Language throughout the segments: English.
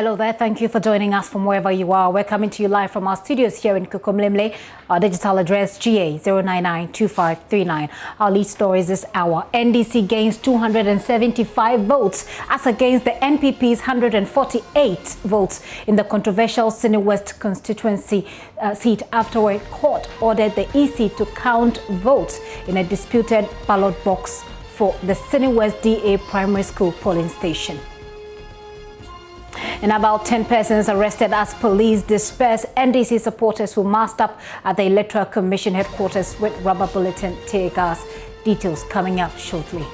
Hello there. Thank you for joining us from wherever you are. We're coming to you live from our studios here in Kukumlimle. Our digital address GA0992539. Our lead stories this hour. NDC gains 275 votes as against the NPP's 148 votes in the controversial Sydney West constituency seat after a court ordered the EC to count votes in a disputed ballot box for the Sydney West DA primary school polling station. And about 10 persons arrested as police dispersed NDC supporters who massed up at the Electoral Commission headquarters with rubber bullet and tear gas. Details coming up shortly.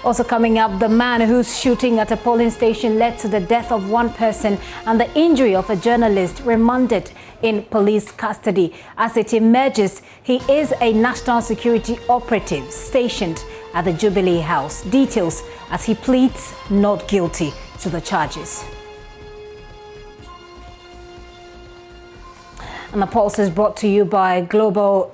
Also coming up, the man whose shooting at a polling station led to the death of one person and the injury of a journalist remanded in police custody. As it emerges, he is a national security operative stationed at the Jubilee House. Details as he pleads not guilty to the charges. And the Pulse is brought to you by Global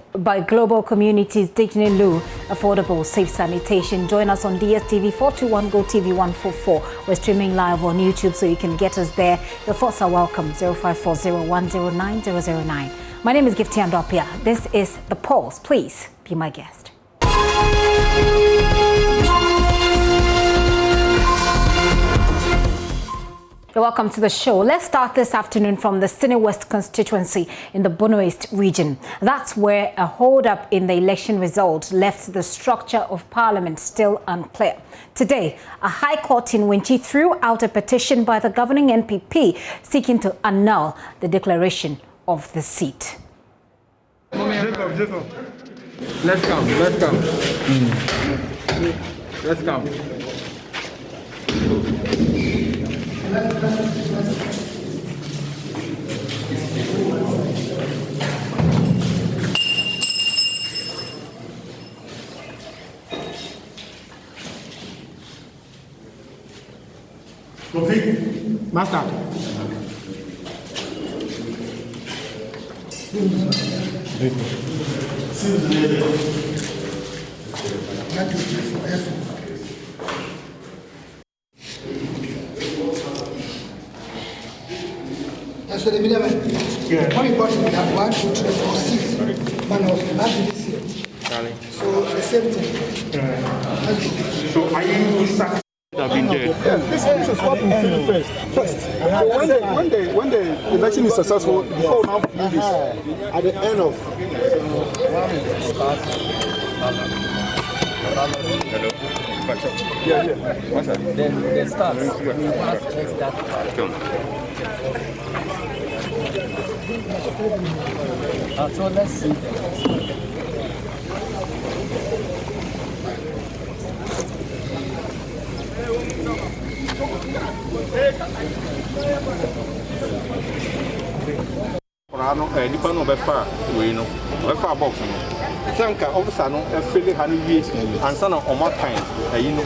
Communities, Dignity Lu, affordable, safe sanitation. Join us on DSTV 421, GoTV 144. We're streaming live on YouTube, so you can get us there. Your thoughts are welcome. 0540109009. My name is Gifty Andopia. This is the Pulse. Please be my guest. Welcome to the show. Let's start this afternoon from the Sydney West constituency in the Bono East region. That's where a hold-up in the election result left the structure of parliament still unclear. Today, a high court in Winchi threw out a petition by the governing NPP seeking to annul the declaration of the seat. Let's come. Let's come. Master. That's what they yeah. More important, we have 1, 2, 3, 4, 6 manuals back this year. So the same thing. So are you satisfied? This is what we feel first. So when the election is successful, before now do this at the end of. Hello. Yeah. What's that? Then they start. We must check that part. So let's see. Nipa no be far we no be far box no sanka officer no e feel ha no wie ansa na omo time you know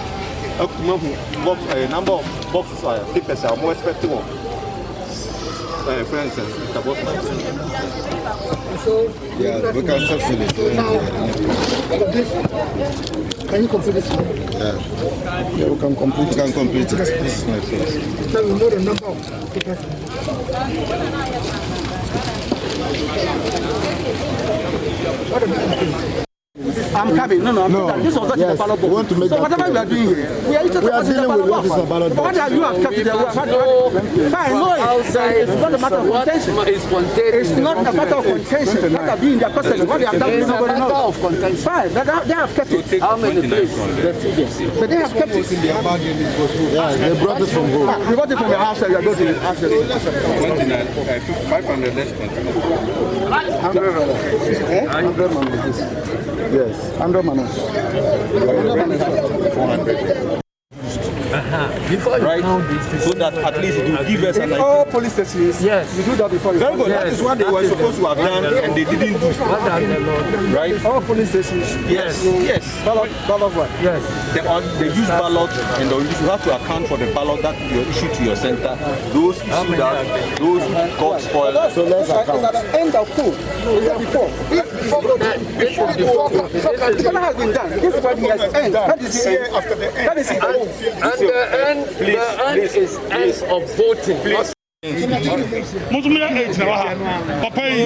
akuma hu box number of boxes papers are more expected for instance the box So Yeah, we can subsidy it. can you complete this one? Yeah, we can complete it. This is my first. So we know the number of papers. What about I'm coming. No. This was not the ballot box. We want to make so whatever we are doing here, we are dealing with what is the ballot box. What are you have kept it there? Fine, no, it's not a matter of contention. It's not a matter of contention. What are being their custody? What they have done, nobody knows. Fine, they have kept it. How many days? But they have kept it. Yeah, they brought it from home. We got it from the house. We are going to ask them. 500 less continue. 100 man with this. Yes, 100 man. 400. Before you Right? count this, So that at least it will give us an In idea. all police stations, Yes. you do that before you Very good. Yes. That is what they were supposed to have done and they didn't do. what does the law do? Right? all police stations. Yes. Yes. Ballot what? Yes. They use ballot and you have to account for the ballot that you issue to your center. Those issue that those got spoiled. So let's account. At the end of pool. Is that before? Before has been done. This is what he has end. That is the end. After the end. That is the end. And the end The end is end of voting. Please. Musumina 8 na wa. Papa yi.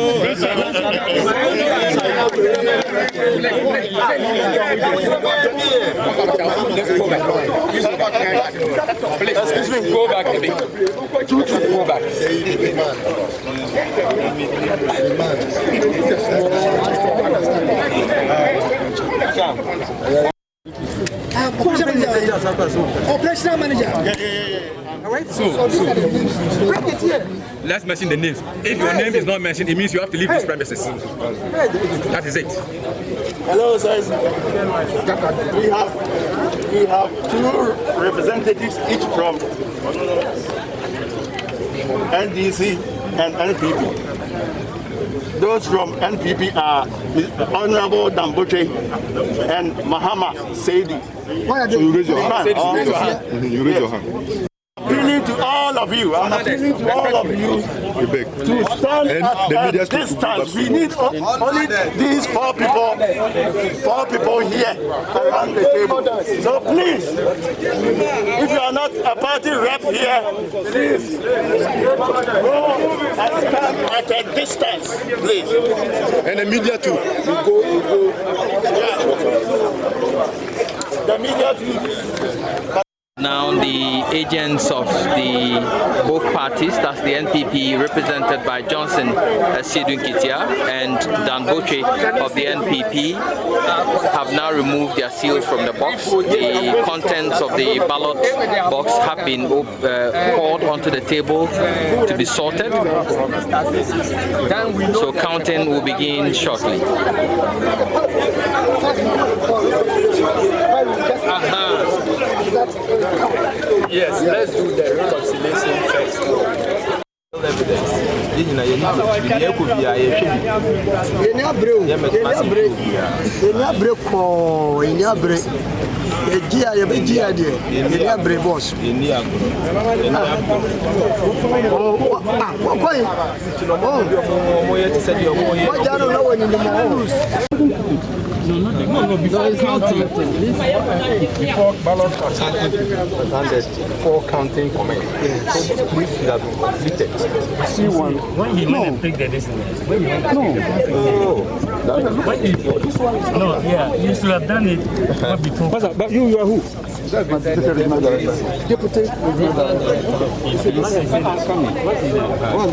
Excuse me, go back a bit. Go back. Operational manager. Let's mention the names. If your name is not mentioned, it means you have to leave this premises. That is it. Hello, sirs. We have 2 representatives each from NDC and NPP. Those from NPP are Honorable Damboche and Mahama Saidi. So you raise your hand. You raise your hand. Appealing to all of you. I'm appealing to all of you to stand at a distance. We need only these 4 people here around the table. So please, if you are not a party rep here, please go and stand at a distance, please. And the media too. Yeah. The media too. Now the agents of both parties, that's the NPP represented by Johnson Sidun Kitia and Dan Boche of the NPP, have now removed their seals from the box. The contents of the ballot box have been poured onto the table to be sorted. So counting will begin shortly. Yes, let's do the reconciliation first. Evidence. Before ballots are counted, 4 counting comments. So this should have been completed. See one. When he went and picked the distance. When he went and you should have done it before. But you are who? Deputy.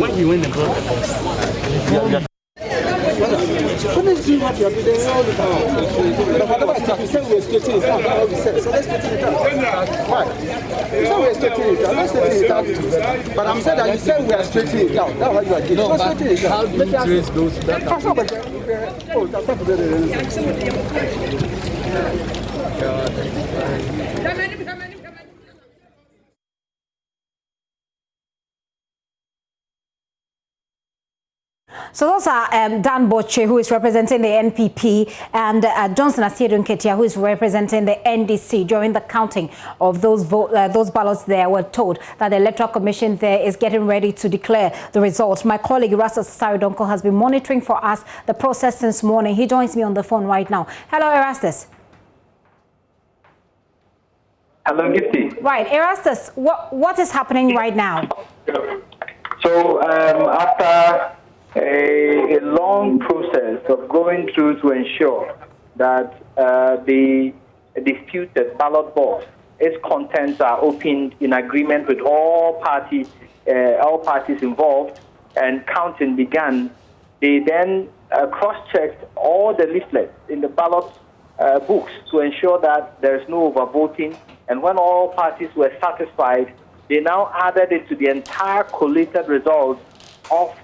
When he went and brought the box. Finish doing what you are doing all the time. But whatever you said we are straightening it out. That's what we said. So let's straighten it out. Why? You said we are straightening it out. Let's straighten it out. But I'm saying that you said we are straightening it out. That's what you are doing. So straighten it out. How do you trace those that are... Oh, that's not So those are Dan Boche, who is representing the NPP, and Johnson Sidun Kitia, who is representing the NDC. During the counting of those ballots there, we're told that the Electoral Commission there is getting ready to declare the results. My colleague Erastus Saridonko has been monitoring for us the process since morning. He joins me on the phone right now. Hello, Erastus. Hello, Gifty. Right, Erastus, what is happening right now? So after a long process of going through to ensure that the disputed ballot box, its contents are opened in agreement with all parties involved, and counting began. They then cross-checked all the leaflets in the ballot books to ensure that there is no overvoting. And when all parties were satisfied, they now added it to the entire collated results of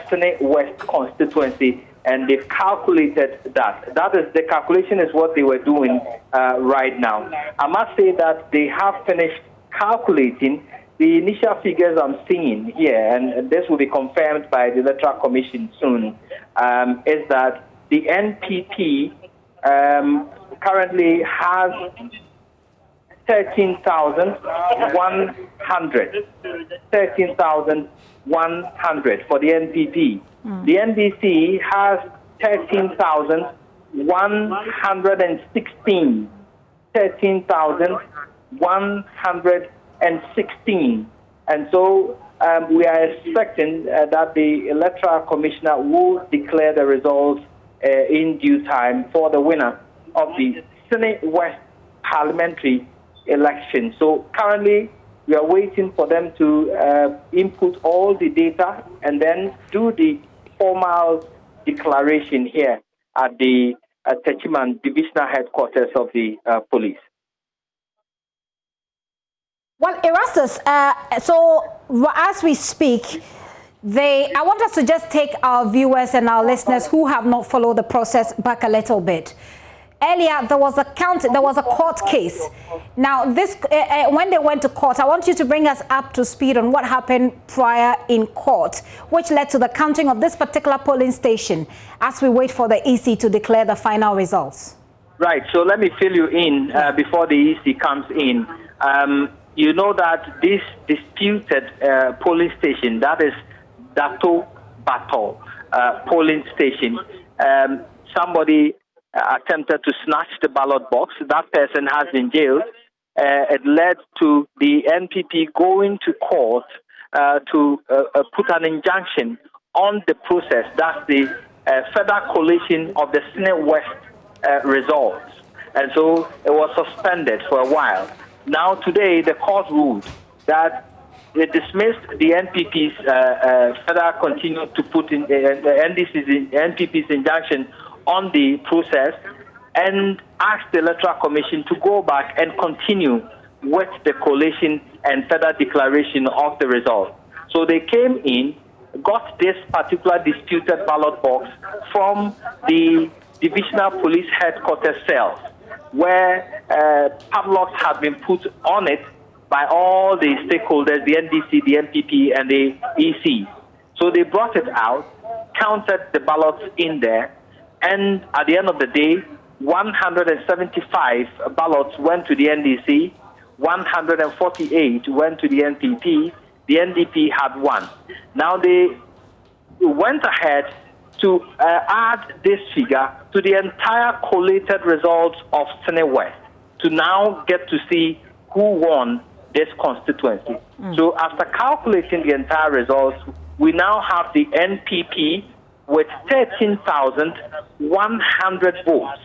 Senate West constituency, and they've calculated that. The calculation is what they were doing right now. I must say that they have finished calculating. The initial figures I'm seeing here, and this will be confirmed by the Electoral Commission soon, is that the NPP currently has 13,100. 13,100 for the NPP. The NDC has 13,116. 13,116. 116. And so we are expecting that the Electoral Commissioner will declare the results in due time for the winner of the Senate West parliamentary election. So currently, we are waiting for them to input all the data and then do the formal declaration here at the Techiman Divisional Headquarters of the police. Well, Erastus, so as we speak, I want us to just take our viewers and our listeners who have not followed the process back a little bit. Earlier, there was a court case. Now, this when they went to court, I want you to bring us up to speed on what happened prior in court, which led to the counting of this particular polling station as we wait for the EC to declare the final results. Right. So let me fill you in before the EC comes in. You know that this disputed polling station, that is Dato Bato polling station, somebody attempted to snatch the ballot box. That person has been jailed. It led to the NPP going to court to put an injunction on the process. That's the federal collation of the Senate West results. And so it was suspended for a while. Now today, the court ruled that it dismissed the NPP's federal continued to put in the NPP's injunction on the process and asked the Electoral Commission to go back and continue with the collation and further declaration of the result. So they came in, got this particular disputed ballot box from the Divisional Police Headquarters cells, where padlocks had been put on it by all the stakeholders, the NDC, the MPP, and the EC. So they brought it out, counted the ballots in there, and at the end of the day, 175 ballots went to the NDC, 148 went to the NPP, the NDP had one. Now they went ahead to add this figure to the entire collated results of Senate West to now get to see who won this constituency. So after calculating the entire results, we now have the NPP with 13,100 votes.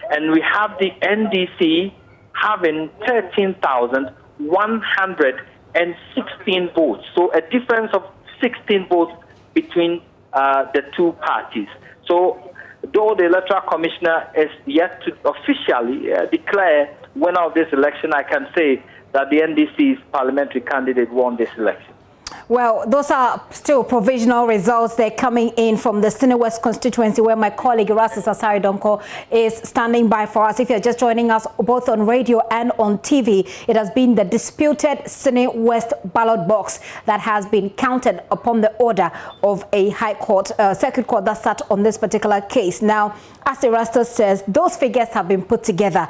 And we have the NDC having 13,116 votes. So a difference of 16 votes between the two parties. So though the Electoral Commissioner is yet to officially declare winner of this election, I can say that the NDC's parliamentary candidate won this election. Well, those are still provisional results. They're coming in from the Senate West constituency, where my colleague Erastus Asari Donko is standing by for us. If you're just joining us both on radio and on TV, it has been the disputed Senate West ballot box that has been counted upon the order of a high court, circuit court that sat on this particular case. Now, as Erastus says, those figures have been put together.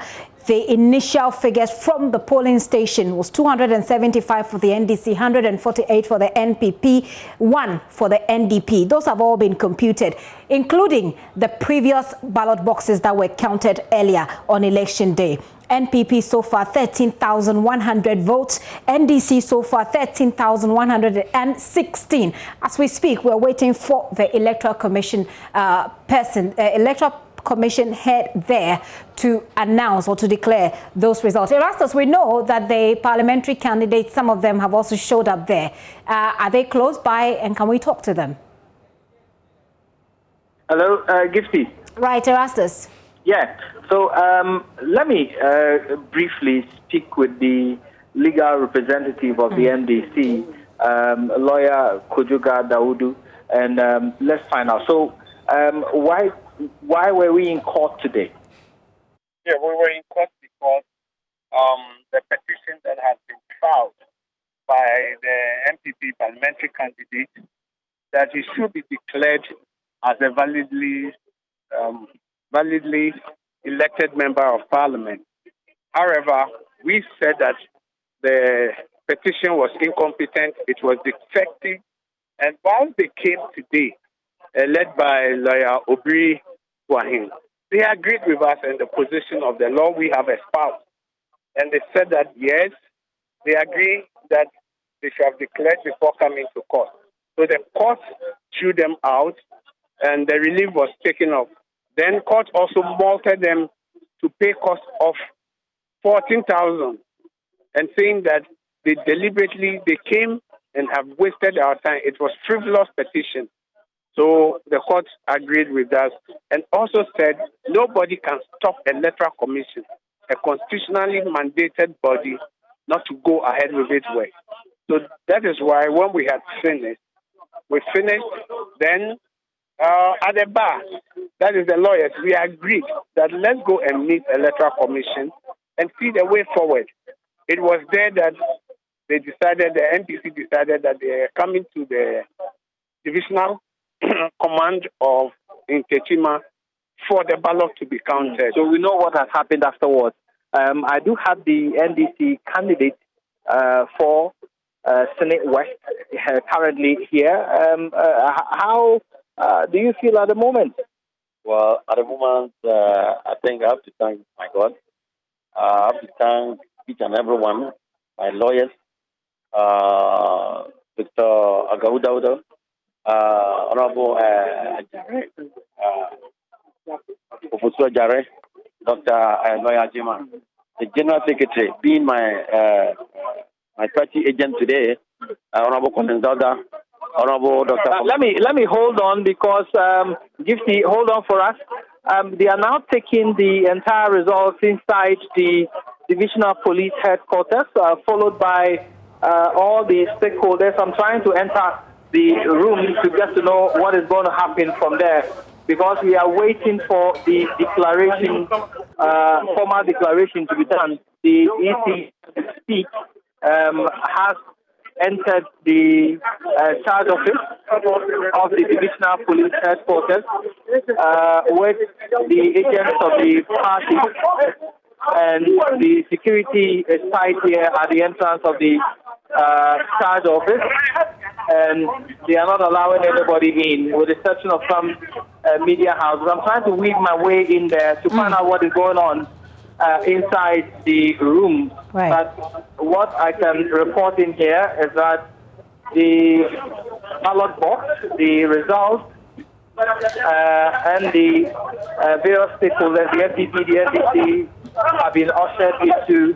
The initial figures from the polling station was 275 for the NDC, 148 for the NPP, 1 for the NDP. Those have all been computed, including the previous ballot boxes that were counted earlier on election day. NPP so far 13,100 votes. NDC so far 13,116. As we speak, we're waiting for the Electoral Commission Electoral Commission head there to announce or to declare those results. Erastus, we know that the parliamentary candidates, some of them have also showed up there. Are they close by, and can we talk to them? Hello, Gifty. Right, Erastus. Yeah, so let me briefly speak with the legal representative of the MDC, lawyer Kojuga Daudu, and let's find out. So why were we in court today? Yeah, we were in court because the petition that has been filed by the MPP parliamentary candidate that he should be declared as a validly elected member of parliament. However, we said that the petition was incompetent, it was defective, and while they came today, led by lawyer Obri Wahin, they agreed with us in the position of the law we have espoused. And they said that, yes, they agree that they should have declared before coming to court. So the court threw them out, and the relief was taken off. Then court also multed them to pay cost of 14,000, and saying that they came and have wasted our time. It was frivolous petition. So the court agreed with us and also said nobody can stop a electoral commission, a constitutionally mandated body, not to go ahead with its work. So that is why when we had finished, then at the bar, that is the lawyers, we agreed that let's go and meet electoral commission and see the way forward. It was there that they decided, the NPC decided that they are coming to the divisional command of Nkechima for the ballot to be counted. So we know what has happened afterwards. I do have the NDC candidate for Senate West currently here. How do you feel at the moment? Well, at the moment, I think I have to thank my God. I have to thank each and everyone, my lawyers, Dr. Agauda, Honorable Professor Jare, Dr. Lawyer Jima, the General Secretary, being my party agent today, Honorable Condensada, Honorable Dr. Let me hold on because Gifty, hold on for us. They are now taking the entire results inside the Divisional Police Headquarters, followed by all the stakeholders. I'm trying to enter the room to get to know what is going to happen from there, because we are waiting for the declaration, formal declaration to be done. The EC has entered the charge office of the Divisional Police Headquarters with the agents of the party, and the security is tied here at the entrance of the charge office, and they are not allowing anybody in, with the exception of some media houses. I'm trying to weave my way in there to find out what is going on inside the room. Right. But what I can report in here is that the ballot box, the results, and the various stakeholders, the NPP, the NDC, have been ushered into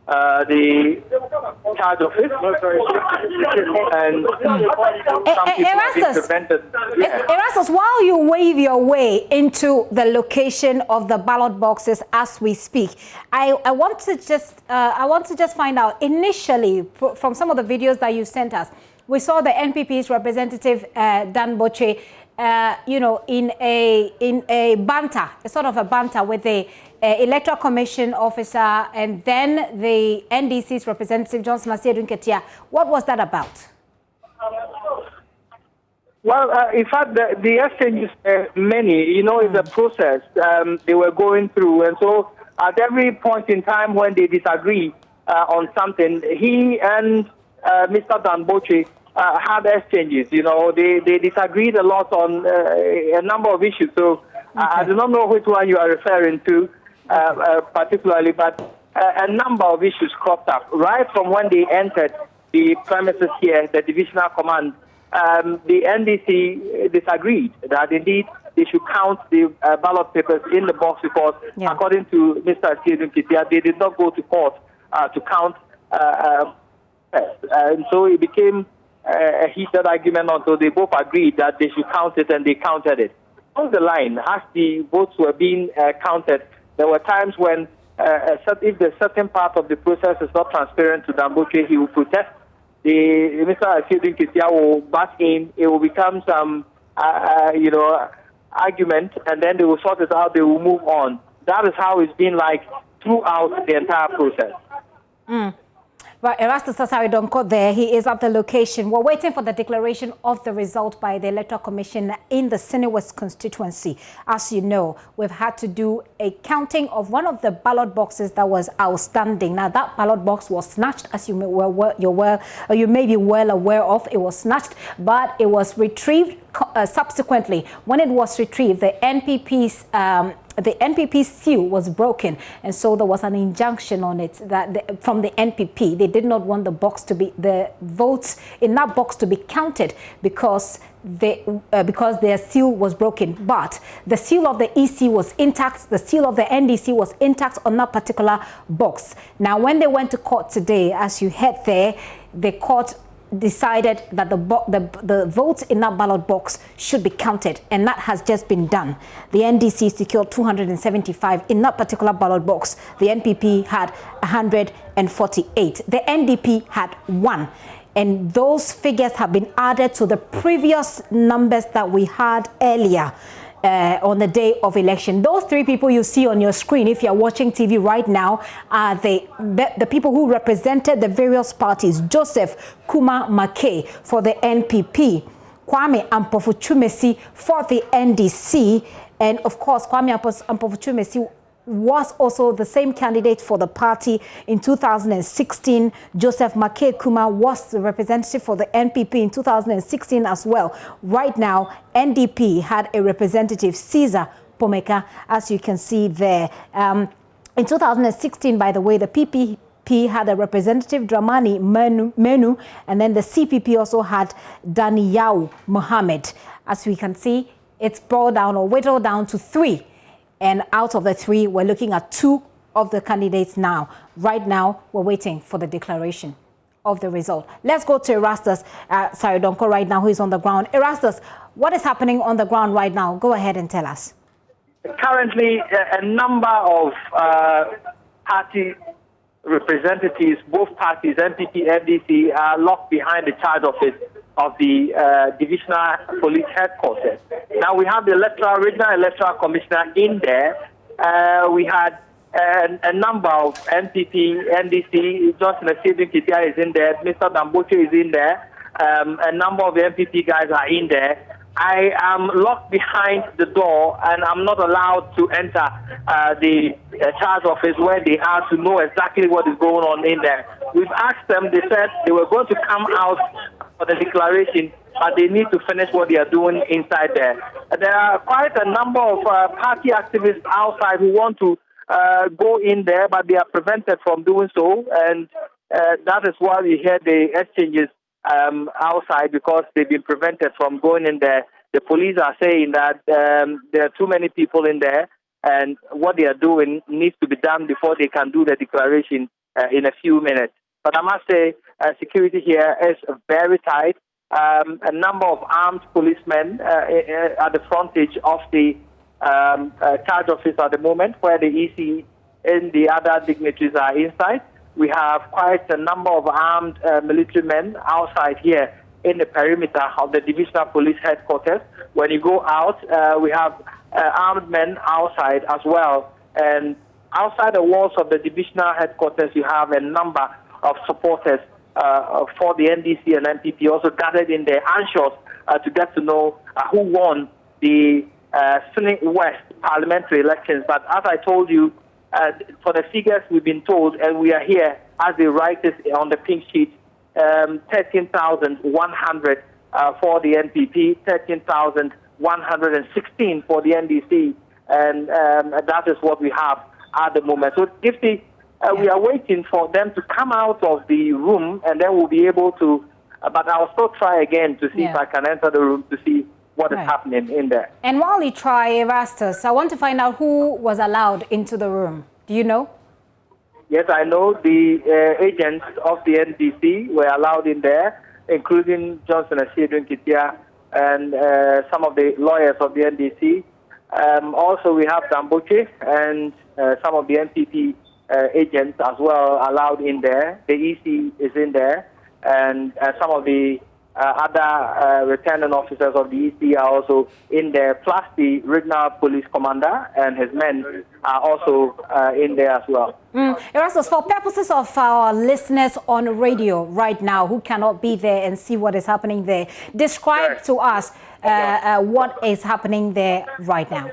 the charge office, and some people have been prevented. Erastus, while you wave your way into the location of the ballot boxes as we speak, I want to just find out, initially, from some of the videos that you sent us, we saw the NPP's representative Dan Boche, in a banter, a sort of a banter with the Electoral Commission officer and then the NDC's representative, Johnson Asiedu Nketia. What was that about? Well, in fact, the exchanges many. It's a process they were going through. And so at every point in time when they disagree on something, he and Mr. Dan Boche had exchanges. They disagreed a lot on a number of issues. So I do not know which one you are referring to particularly, but a number of issues cropped up right from when they entered the premises here, the divisional command. The NDC disagreed that indeed they should count the ballot papers in the box because, according to Mr. Asiedu Nketia, they did not go to court to count. And so it became a heated argument until they both agreed that they should count it, and they counted it. On the line, as the votes were being counted, there were times when if the certain part of the process is not transparent to Dan Boche, he will protest. Mr. Asiedu Nketia will back in. It will become some, argument, and then they will sort it out. They will move on. That is how it's been like throughout the entire process. Well, Erastus Donko there, he is at the location. We're waiting for the declaration of the result by the Electoral Commission in the Senate West constituency. As you know, we've had to do a counting of one of the ballot boxes that was outstanding. Now, that ballot box was snatched, as you may be well aware of. It was snatched, but it was retrieved subsequently. When it was retrieved, the NPP's the NPP seal was broken, and so there was an injunction on it that from the NPP. They did not want the votes in that box to be counted because their seal was broken. But the seal of the EC was intact. The seal of the NDC was intact on that particular box. Now, when they went to court today, as you heard there, the court decided that the votes in that ballot box should be counted, and that has just been done. The NDC secured 275 in that particular ballot box. The NPP had 148. The NDP had 1. And those figures have been added to the previous numbers that we had earlier on the day of election. Those 3 people you see on your screen, if you're watching TV right now, are the people who represented the various parties. Joseph Kuma Mackay for the NPP, Kwame Ampofu-Chumesi for the NDC, and of course Kwame Ampofu-Chumesi was also the same candidate for the party in 2016. Joseph Mackay Kuma was the representative for the NPP in 2016 as well. Right now, NDP had a representative, Caesar Pomeka, as you can see there. In 2016, by the way, the PPP had a representative, Dramani Menu, and then the CPP also had Daniyau Mohammed. As we can see, it's brought down or whittled down to 3. And out of the 3, we're looking at 2 of the candidates now. Right now, we're waiting for the declaration of the result. Let's go to Erastus Saridonko right now, who is on the ground. Erastus, what is happening on the ground right now? Go ahead and tell us. Currently, a number of party representatives, both parties, NPP, NDC, are locked behind the charge office of the divisional police headquarters. Now we have the regional electoral commissioner in there. We had a number of NPP, NDC, Johnson Asidin Kitia is in there, Mr. Damboche is in there, a number of the NPP guys are in there. I am locked behind the door and I'm not allowed to enter the charge office where they are to know exactly what is going on in there. We've asked them, they said they were going to come out for the declaration, but they need to finish what they are doing inside there. There are quite a number of party activists outside who want to go in there, but they are prevented from doing so, and that is why we hear the exchanges outside, because they've been prevented from going in there. The police are saying that there are too many people in there, and what they are doing needs to be done before they can do the declaration in a few minutes. But I must say, security here is very tight. A number of armed policemen at the frontage of the charge office at the moment, where the EC and the other dignitaries are inside. We have quite a number of armed military men outside here in the perimeter of the divisional police headquarters. When you go out, we have armed men outside as well. And outside the walls of the divisional headquarters, you have a number of supporters for the NDC and NPP also gathered in there, anxious to get to know who won the Senate West parliamentary elections. But as I told you, for the figures we've been told, and we are here as they write this on the pink sheet, 13,100 for the NPP, 13,116 for the NDC, and that is what we have at the moment. So we are waiting for them to come out of the room, and then we'll be able to, but I'll still try again to see if I can enter the room to see what is happening in there. And while you try, Erastus, I want to find out who was allowed into the room. Do you know? Yes, I know the agents of the NDC were allowed in there, including Johnson Asidin Kitia and some of the lawyers of the NDC. Also, we have Damboche and some of the NPP agents as well allowed in there. The EC is in there, and some of the other returning officers of the EC are also in there, plus the regional police commander and his men are also in there as well. Erastus, for purposes of our listeners on radio right now who cannot be there and see what is happening there, describe to us what is happening there right now.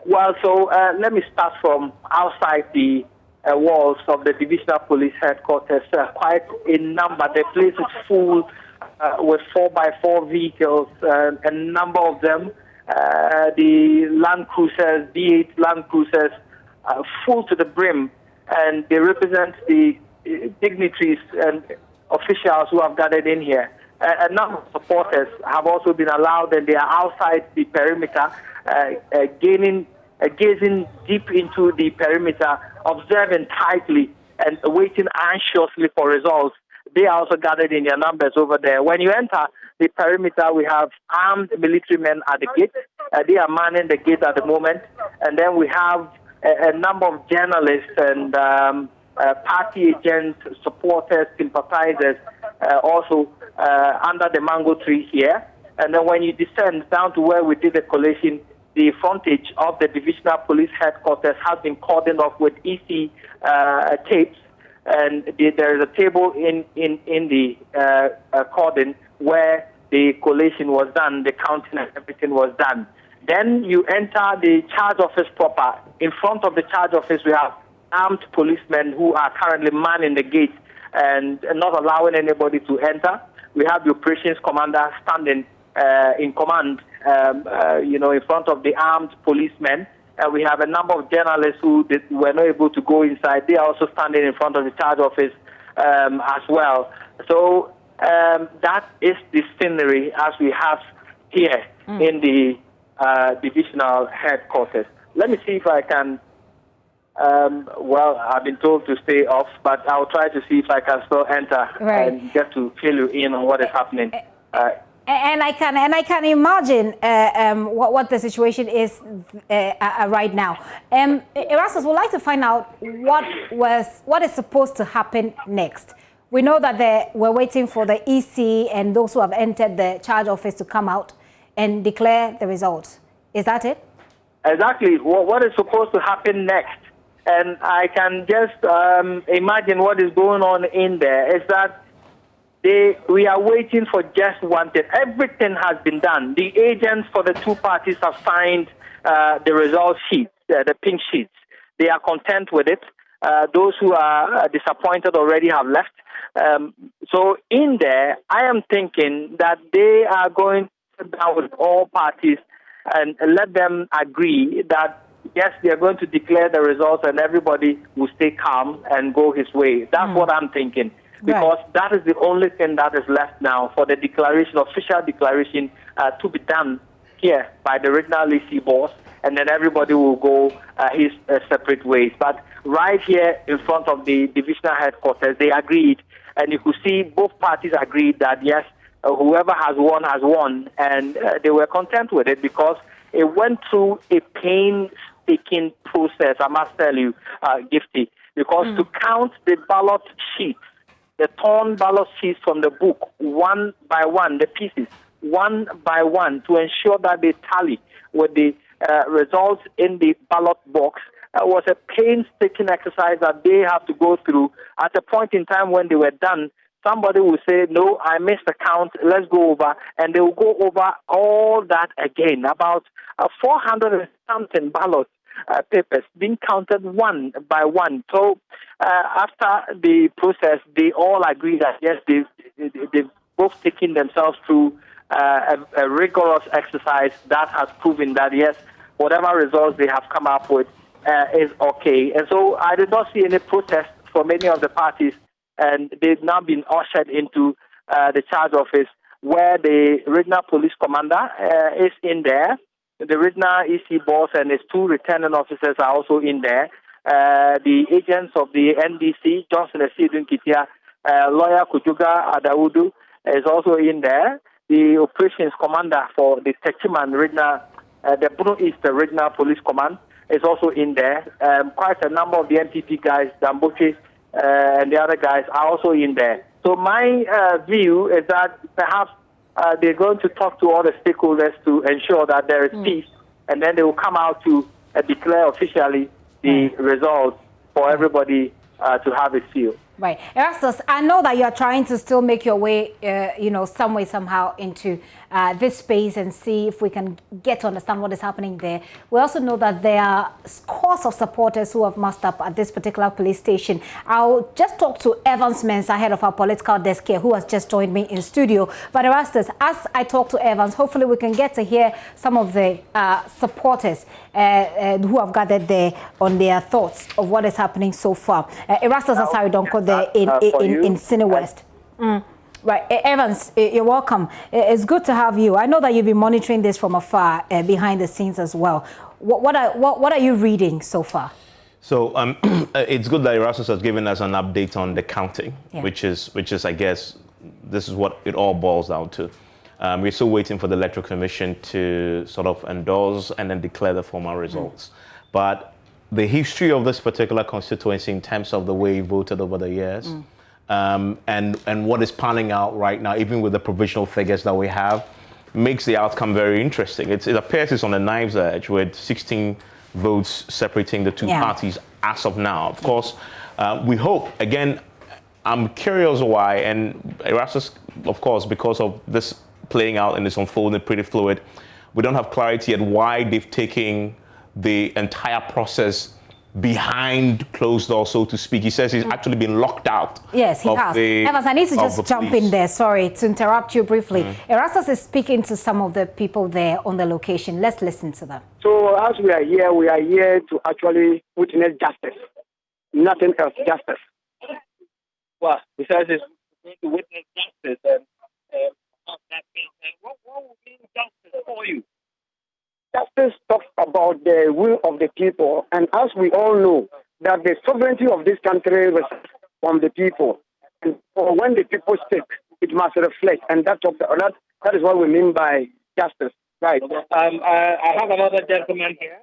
Well, so let me start from outside the walls of the divisional police headquarters. Quite a number. The place is full with 4x4 vehicles, a number of them. the Land Cruisers, V8 Land Cruisers, full to the brim, and they represent the dignitaries and officials who have gathered in here. A number of supporters have also been allowed, and they are outside the perimeter, gazing deep into the perimeter, observing tightly and waiting anxiously for results. They are also gathered in their numbers over there. When you enter the perimeter, we have armed military men at the gate. They are manning the gate at the moment. And then we have a number of journalists and party agents, supporters, sympathizers, also under the mango tree here. And then when you descend down to where we did the collation, the frontage of the divisional police headquarters has been cordoned off with EC tapes, and there is a table in the cordon where the collation was done, the counting and everything was done. Then you enter the charge office proper. In front of the charge office, we have armed policemen who are currently manning the gate and not allowing anybody to enter. We have the operations commander standing in command, in front of the armed policemen. We have a number of journalists who were not able to go inside. They are also standing in front of the charge office as well. So that is the scenery as we have here in the divisional headquarters. Let me see if I can. I've been told to stay off, but I'll try to see if I can still enter and get to fill you in on what is happening. And I can imagine what the situation is right now. Erastus would like to find out what is supposed to happen next. We know that we're waiting for the EC and those who have entered the charge office to come out and declare the results. Is that it? Exactly. What is supposed to happen next? And I can just imagine what is going on in there is that we are waiting for just one thing. Everything has been done. The agents for the two parties have signed the result sheets, the pink sheets. They are content with it. Those who are disappointed already have left. So in there, I am thinking that they are going to sit down with all parties and let them agree that, yes, they are going to declare the results and everybody will stay calm and go his way. That's what I'm thinking. Because that is the only thing that is left now for the declaration, official declaration, to be done here by the regional EC boss, and then everybody will go his separate ways. But right here in front of the divisional headquarters, they agreed, and you could see both parties agreed that, yes, whoever has won, and they were content with it because it went through a painstaking process, I must tell you, Gifty, because to count the ballot sheets, the torn ballot sheets from the book, one by one, the pieces, one by one, to ensure that they tally with the results in the ballot box, was a painstaking exercise that they have to go through. At a point in time when they were done, somebody will say, no, I missed the count, let's go over, and they will go over all that again, about 400 and something ballots. Papers being counted one by one. So after the process, they all agree that, yes, they've both taken themselves through a rigorous exercise that has proven that, yes, whatever results they have come up with is okay. And so I did not see any protest from any of the parties, and they've now been ushered into the charge office where the regional police commander is in there. The regional EC boss and his two returning officers are also in there. The agents of the NDC, Johnson Sidun Kitia, lawyer Kujuga Adaudu is also in there. The operations commander for the Techiman regional, the Bruno East regional police command is also in there. Quite a number of the NPP guys, Damboche and the other guys are also in there. So my view is that perhaps they're going to talk to all the stakeholders to ensure that there is peace, and then they will come out to declare officially the results for everybody to have a feel. Right. Erastus, I know that you are trying to still make your way, some way, somehow into this space and see if we can get to understand what is happening there. We also know that there are scores of supporters who have massed up at this particular police station. I'll just talk to Evans Mensah, head of our political desk here, who has just joined me in studio. But Erastus, as I talk to Evans, hopefully we can get to hear some of the supporters who have gathered there on their thoughts of what is happening so far. Erastus Asari Donko there in Cine West. Right, Evans, you're welcome. It's good to have you. I know that you've been monitoring this from afar, behind the scenes as well. What are you reading so far? So it's good that Erastus has given us an update on the counting, which is I guess this is what it all boils down to. We're still waiting for the Electoral Commission to sort of endorse and then declare the formal results. But the history of this particular constituency in terms of the way it voted over the years, and what is panning out right now, even with the provisional figures that we have, makes the outcome very interesting. It appears it's on a knife's edge with 16 votes separating the two parties as of now. Of course, we hope, again, I'm curious why, and Erastus, of course, because of this playing out and it's unfolding pretty fluid, we don't have clarity yet why they've taken the entire process behind closed doors, so to speak. He says he's actually been locked out. Yes, he has. Evans, I need to just jump in there. Sorry to interrupt you briefly. Erastus is speaking to some of the people there on the location. Let's listen to them. So as we are here to actually witness justice. Nothing else, justice. Well, besides this, we need to witness justice and what will be justice for you? Justice talks about the will of the people, and as we all know, that the sovereignty of this country is from the people. And for when the people speak, it must reflect, and that is what we mean by justice. Right. I have another gentleman here.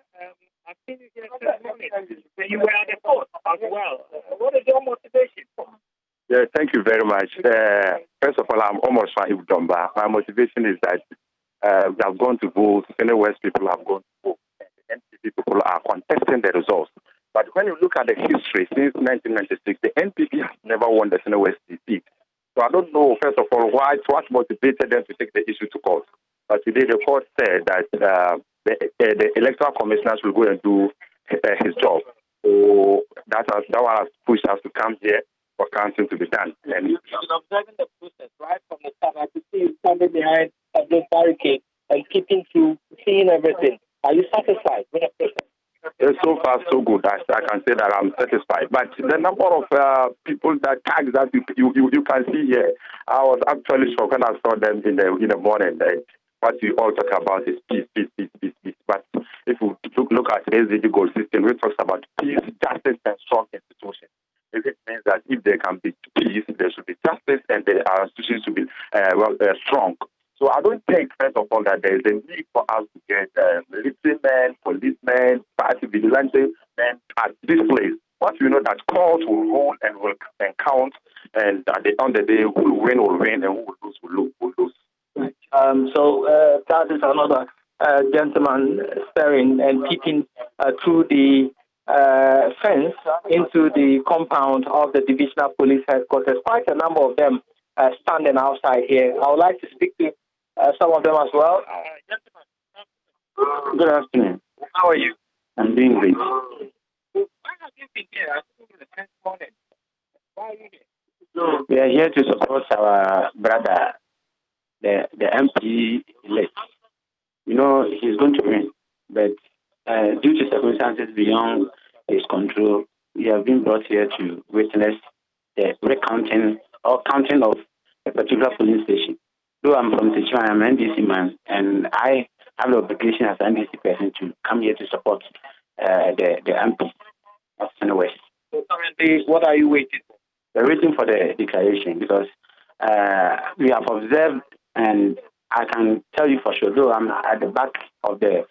I've seen you here this morning. You were at the court as well. What is your motivation? Yeah, thank you very much. First of all, I'm almost Fahim Domba. My motivation is that we have gone to vote. Cine West people have gone to vote. And the NPP people are contesting the results. But when you look at the history since 1996, the NPP has never won the Cine West seat. So I don't know, first of all, what motivated them to take the issue to court. But today the court said that the electoral commissioners will go and do his job. So that has pushed us to come here for counting to be done. And you've been observing the process right from the start. I could see you standing behind the barricade and keeping through, seeing everything. Are you satisfied with the process? So far, so good. I can say that I'm satisfied. But the number of people that tags that you can see here, I was actually shocked when I saw them in the morning. What we all talk about is peace, peace, peace, peace, peace. But if we look at the SDG goal system, we talk about peace, justice, and strong institutions. It means that if there can be peace, there should be justice, and our institutions should be strong. So I don't think, first of all, that there is a need for us to get military men, policemen, party vigilante men at this place. But we know that court will rule and will count, and at the end of the day, who will win, and who will lose. So that is another gentleman staring and peeping through the fence into the compound of the divisional police headquarters. Quite a number of them standing outside here. I would like to speak to some of them as well. Good afternoon. How are you? I'm doing great. Why have you been here? I think it was the 10th morning. Why are you here? We are here to support our brother, the MP elect. You know, he's going to win, but due to circumstances beyond his control, we have been brought here to witness the recounting or counting of a particular polling station. Though I'm from Sichuan, I'm an NDC man, and I have the obligation as an NDC person to come here to support the MP of Cine West. So currently, what are you waiting for? We're waiting for the declaration because we have observed, and I can tell you for sure, though I'm at the back of the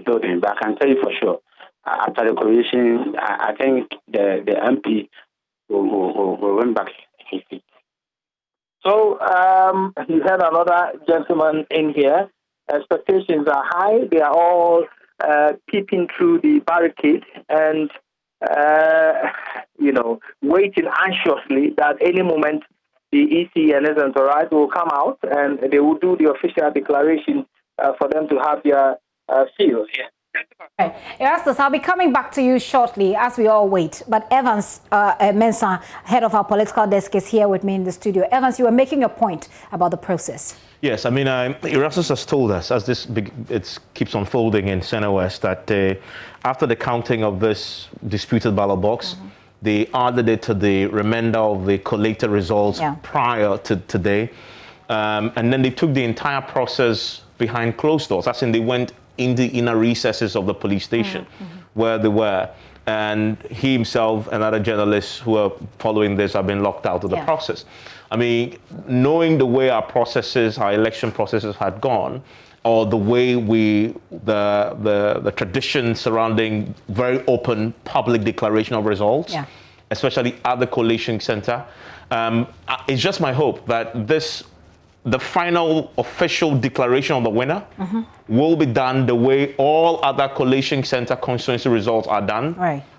building, but I can tell you for sure, after the coalition, I think the MP will win back his seat. So you had another gentleman in here. Expectations are high. They are all peeping through the barricade and, waiting anxiously that any moment the EC and its entourage will come out and they will do the official declaration for them to have their seals. Yeah. Right. Erastus, I'll be coming back to you shortly as we all wait. But Evans Mensah, head of our political desk, is here with me in the studio. Evans, you were making a point about the process. Yes, I mean, Erastus has told us, as it keeps unfolding in Senate West, that after the counting of this disputed ballot box, they added it to the remainder of the collated results prior to today. And then they took the entire process behind closed doors. As in, they went in the inner recesses of the police station where they were. And he himself and other journalists who are following this have been locked out of the process. I mean, knowing the way our election processes had gone, or the way the tradition surrounding very open public declaration of results, especially at the collation center, it's just my hope that the final official declaration of the winner will be done the way all other collation center constituency results are done,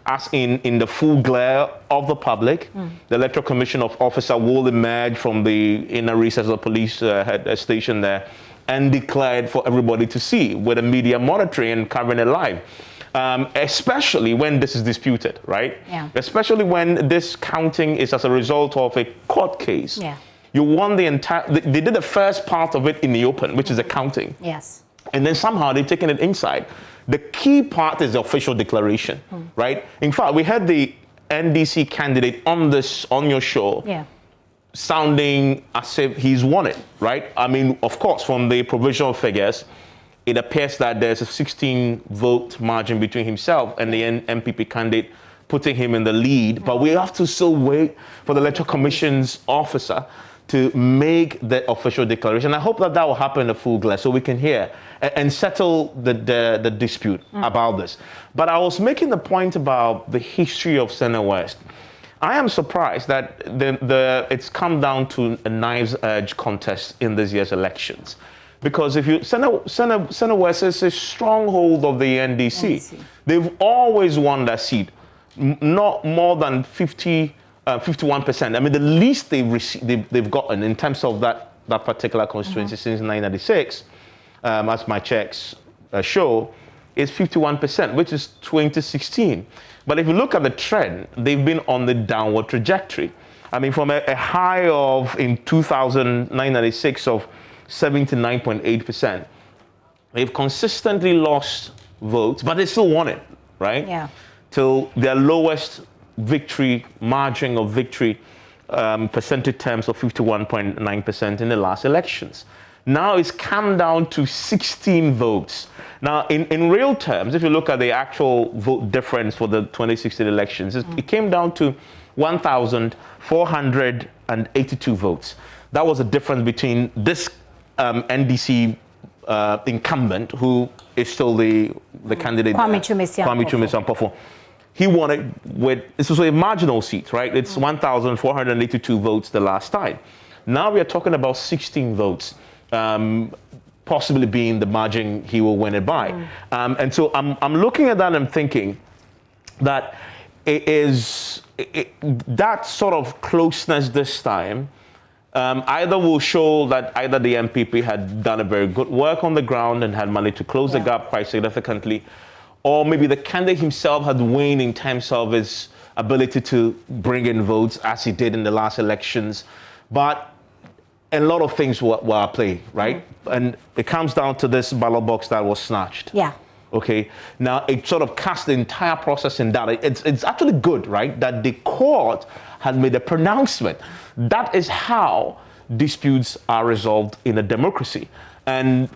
as in the full glare of the public. The Electoral Commission officer will emerge from the inner recess of the police head station there and declare it for everybody to see, with the media monitoring and covering it live. Especially when this is disputed, right? Especially when this counting is as a result of a court case. You want the entire, they did the first part of it in the open, which is the counting. And then somehow they've taken it inside. The key part is the official declaration, right? In fact, we had the NDC candidate on your show sounding as if he's won it, right? I mean, of course, from the provisional figures, it appears that there's a 16-vote margin between himself and the MPP candidate, putting him in the lead. But we have to still wait for the Electoral Commission's officer to make the official declaration. I hope that will happen in the full glare so we can hear and settle the dispute about this. But I was making the point about the history of Senate West. I am surprised that it's come down to a knives edge contest in this year's elections. Because if you Senate West is a stronghold of the NDC. They've always won that seat, not more than 51%. I mean, the least they've gotten in terms of that particular constituency since 1996, as my checks show, is 51%, which is 2016. But if you look at the trend, they've been on the downward trajectory. I mean, from a high of, in 1996, of 79.8%, they've consistently lost votes, but they still won it, right? Till their lowest margin of victory, percentage terms of 51.9% in the last elections. Now it's come down to 16 votes. Now, in real terms, if you look at the actual vote difference for the 2016 elections, it came down to 1,482 votes. That was the difference between this NDC incumbent, who is still the candidate, Kwame Twumasi. He won it with, this was a marginal seat, right? It's 1,482 votes the last time. Now we are talking about 16 votes, possibly being the margin he will win it by. And so I'm looking at that and I'm thinking that that sort of closeness this time either will show that either the MPP had done a very good work on the ground and had managed to close the gap quite significantly, or maybe the candidate himself had waned in terms of his ability to bring in votes as he did in the last elections. But a lot of things were at play, right? And it comes down to this ballot box that was snatched. Okay, now it sort of cast the entire process in doubt. It's actually good, right, that the court had made a pronouncement. That is how disputes are resolved in a democracy. And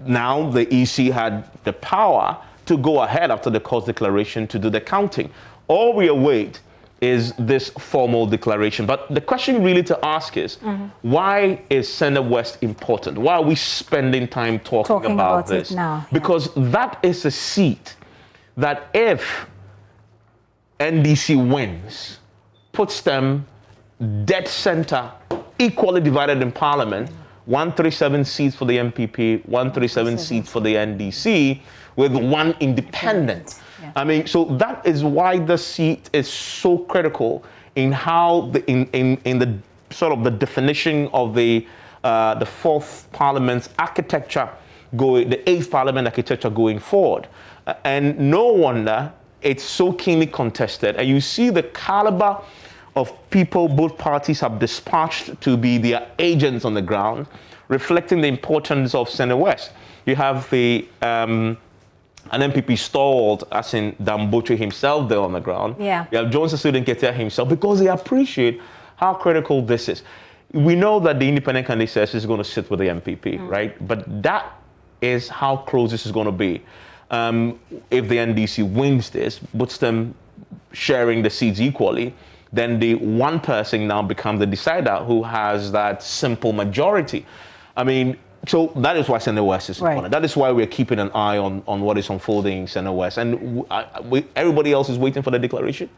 now the EC had the power to go ahead after the court's declaration to do the counting. All we await is this formal declaration. But the question really to ask is, why is Senate West important? Why are we spending time talking about this? Now, because that is a seat that if NDC wins, puts them dead center, equally divided in Parliament, 137 seats for the MPP, 137 seats for the NDC, with one independent. I mean, so that is why the seat is so critical in how in the sort of the definition of the fourth parliament's architecture the eighth parliament architecture going forward. And no wonder it's so keenly contested. And you see the caliber of people both parties have dispatched to be their agents on the ground, reflecting the importance of Senate West. You have an MPP stalled, as in Dan Boche himself there on the ground. Yeah. You have Johnson Student Ketia himself, because they appreciate how critical this is. We know that the independent candidate says is going to sit with the MPP, right? But that is how close this is going to be. If the NDC wins this, puts them sharing the seats equally, then the one person now becomes the decider who has that simple majority. I mean, so that is why Senate West is important. That is why we're keeping an eye on what is unfolding in Senate West. And everybody else is waiting for the declaration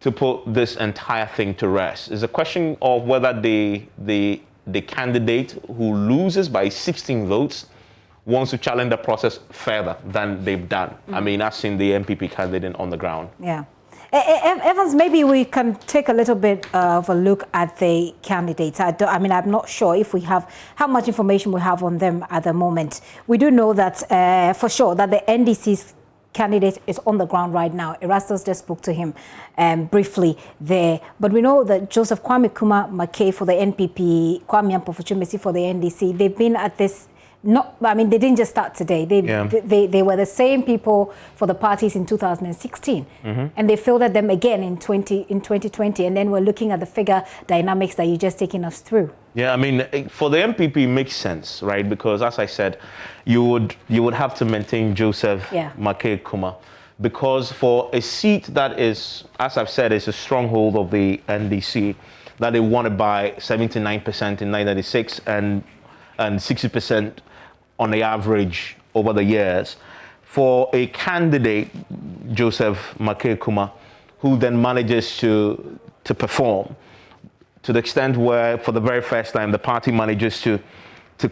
to put this entire thing to rest. It's a question of whether the candidate who loses by 16 votes wants to challenge the process further than they've done. I mean, I've seen the MPP candidate on the ground. Yeah. Evans, maybe we can take a little bit of a look at the candidates. I mean, I'm not sure if we have how much information we have on them at the moment. We do know that for sure that the NDC's candidate is on the ground right now. Erastus just spoke to him briefly there. But we know that Joseph Kwame Kuma McKay for the NPP, Kwame Ampofuchumesi for the NDC, they've been at this. I mean, they didn't just start today. They were the same people for the parties in 2016, and they fielded them again in 2020. And then we're looking at the figure dynamics that you're just taking us through. Yeah, I mean, for the MPP, it makes sense, right? Because as I said, you would have to maintain Joseph McKay Kuma, because for a seat that is, as I've said, is a stronghold of the NDC, that they won it by 79% in 1996 and 60%. On the average over the years, for a candidate, Joseph McKay Kuma, who then manages to perform to the extent where, for the very first time, the party manages to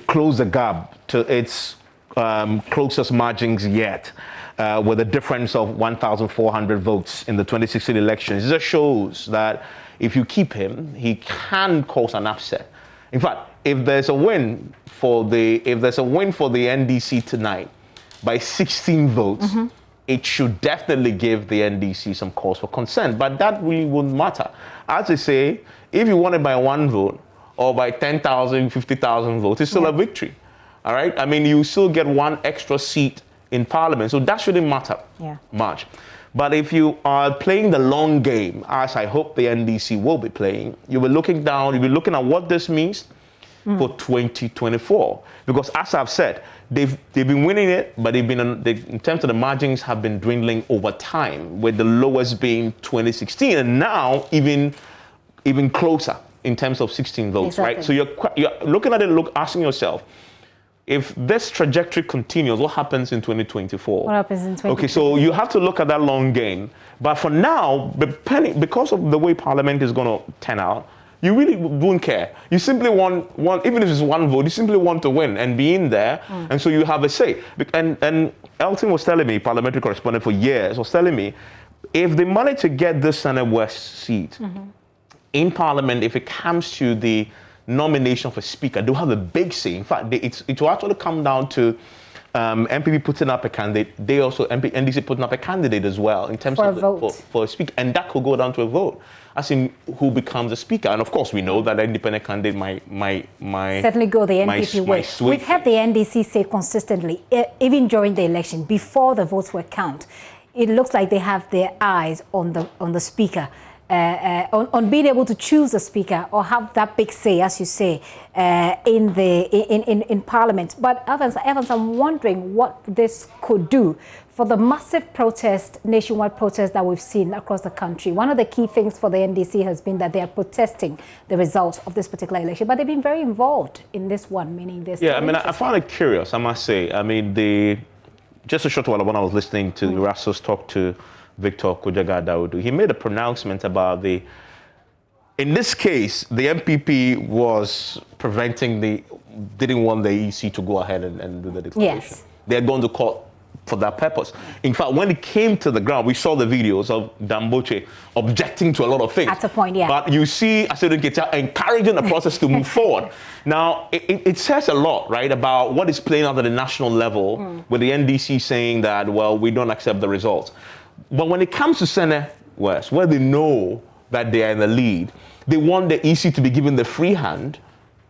close the gap to its closest margins yet, with a difference of 1,400 votes in the 2016 elections. It just shows that if you keep him, he can cause an upset. In fact, if there's a win for the NDC tonight by 16 votes, it should definitely give the NDC some cause for concern. But that really wouldn't matter. As I say, if you won it by 1 vote or by 10,000, 50,000 votes, it's still a victory. All right? I mean, you still get 1 extra seat in Parliament, so that shouldn't matter much. But if you are playing the long game, as I hope the NDC will be playing, you'll be looking at what this means for 2024. Because as I've said, they've been winning it, but in terms of the margins have been dwindling over time, with the lowest being 2016, and now even closer in terms of 16 votes, right? So you're looking at it, asking yourself, if this trajectory continues, what happens in 2024? What happens in 2024? Okay, so you have to look at that long game. But for now, because of the way Parliament is going to turn out, you really don't care. You simply want, even if it's 1 vote, you simply want to win and be in there. And so you have a say. And Elton was telling me, parliamentary correspondent for years, was telling me, if they manage to get this Senate West seat in Parliament, if it comes to the nomination of a speaker, they'll have a big say. In fact, it will actually come down to MPP putting up a candidate. They also, NDC putting up a candidate as well in terms for a speaker. And that could go down to a vote, as in who becomes the speaker. And of course, we know that an independent candidate might certainly go the NPP way. We've had the NDC say consistently, even during the election, before the votes were counted, it looks like they have their eyes on the speaker. On being able to choose a speaker or have that big say, as you say, in Parliament. But Evans, I'm wondering what this could do for the massive nationwide protest that we've seen across the country. One of the key things for the NDC has been that they are protesting the results of this particular election, but they've been very involved in this one, meaning this. Yeah, I mean, I found it curious, I must say. I mean, just a short while when I was listening to Erastus talk to Victor Kujaga Daudu, he made a pronouncement about in this case, the MPP was didn't want the EC to go ahead and do the declaration. Yes. They're going to court for that purpose. In fact, when it came to the ground, we saw the videos of Damboche objecting to a lot of things. At a point, yeah. But you see Asedun Ketia encouraging the process to move forward. Now, it says a lot, right, about what is playing out at the national level with the NDC saying that, well, we don't accept the results. But when it comes to Senate West, where they know that they are in the lead, they want the EC to be given the free hand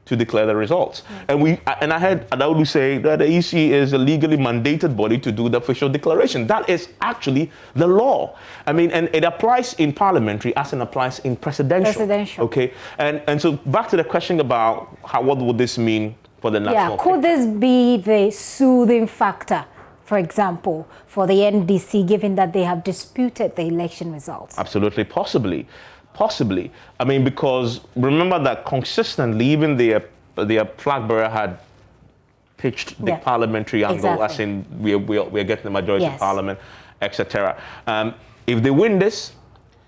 to declare the results. And I heard Adaulu say that the EC is a legally mandated body to do the official declaration. That is actually the law. I mean, and it applies in parliamentary as it applies in presidential. Okay, and so back to the question about what would this mean for the national. Yeah, could this be the soothing factor, for example, for the NDC, given that they have disputed the election results? Absolutely, possibly. I mean, because remember that consistently, even the flag bearer had pitched the parliamentary angle, as in we're getting the majority in parliament, etc. If they win this,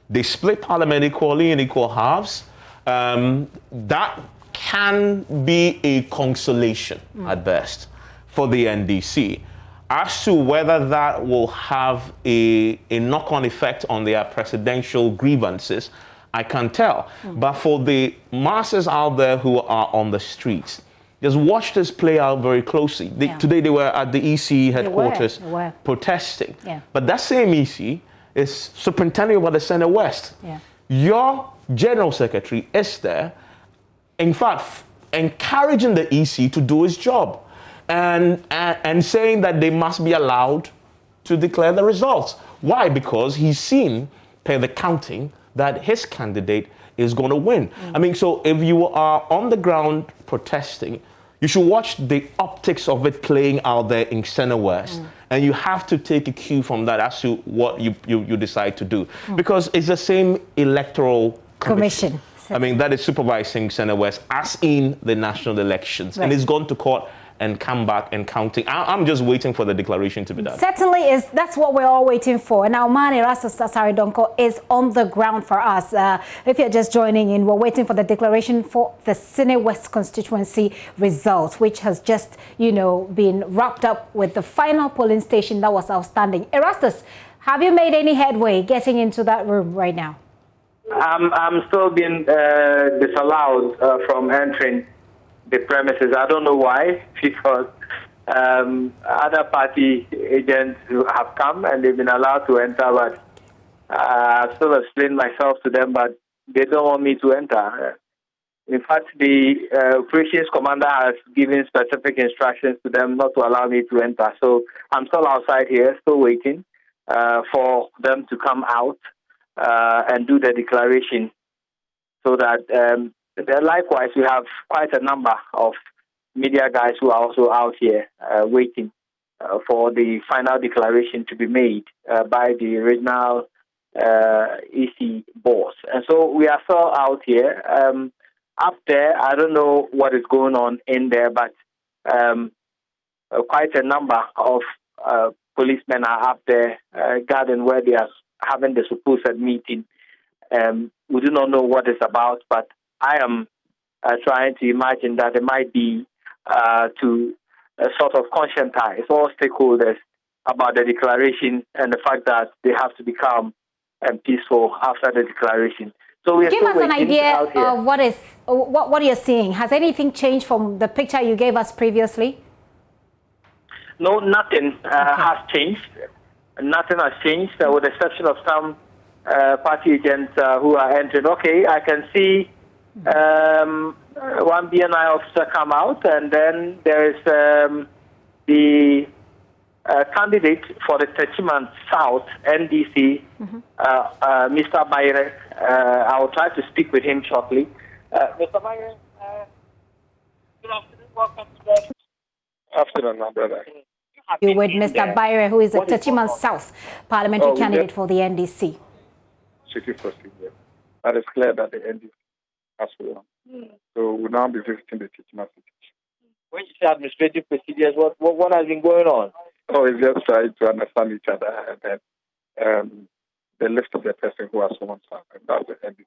they split parliament equally in equal halves. That can be a consolation at best for the NDC. As to whether that will have a knock-on effect on their presidential grievances, I can't tell. But for the masses out there who are on the streets, just watch this play out very closely. Today they were at the EC headquarters protesting. But that same EC is superintending over the Senate West. Your general secretary is there, in fact, encouraging the EC to do his job and saying that they must be allowed to declare the results. Why? Because he's seen, per the counting, that his candidate is going to win. I mean, so if you are on the ground protesting, you should watch the optics of it playing out there in Senate West. And you have to take a cue from that as to what you decide to do. Because it's the same electoral commission. I mean, that is supervising Senate West as in the national elections. And it's gone to court and come back and counting. I'm just waiting for the declaration to be done. Certainly that's what we're all waiting for. Now, Mani Rasasasari Donko is on the ground for us. If you're just joining in, we're waiting for the declaration for the Senate West constituency results, which has just, been wrapped up with the final polling station that was outstanding. Erastus, have you made any headway getting into that room right now? I'm still being disallowed from entering the premises. I don't know why, because other party agents have come and they've been allowed to enter, but I've still explained myself to them, but they don't want me to enter. In fact, the operations commander has given specific instructions to them not to allow me to enter. So I'm still outside here, still waiting for them to come out and do the declaration, so that likewise, we have quite a number of media guys who are also out here waiting for the final declaration to be made by the regional EC boss. And so we are still out here. Up there, I don't know what is going on in there, but quite a number of policemen are up there guarding where they are having the supposed meeting. We do not know what it's about, but I am trying to imagine that it might be to sort of conscientize all stakeholders about the declaration and the fact that they have to become peaceful after the declaration. So we give us an idea of what you're seeing. Has anything changed from the picture you gave us previously? No, nothing has changed. Nothing has changed, with the exception of some party agents who are entering. Okay, I can see one BNI officer come out, and then there is the candidate for the Techiman South NDC, Mr. Bayre. I will try to speak with him shortly. Mr. Bayre, good afternoon. Welcome to the afternoon, my brother. You with Mr. Bayre, who is a Techiman South parliamentary candidate for the NDC. That is clear that the NDC has won. So we'll now be visiting the Techiman City. When you say administrative procedures, what has been going on? Oh, it's just trying to understand each other, and then the list of the person who has won, and that's the NDC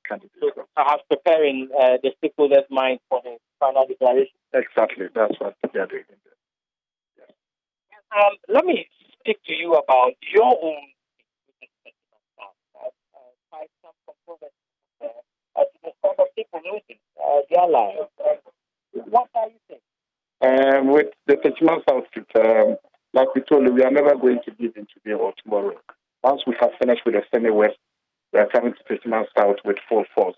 candidate. So perhaps preparing the stakeholders' mind for the final declaration. Exactly, that's what they are doing. Let me speak to you about your own to the sort of people losing their lives. What are you saying? With the Techiman South Street, like we told you, we are never going to give in today or tomorrow. Once we have finished with the Senate West, we are coming to Techiman South with full force.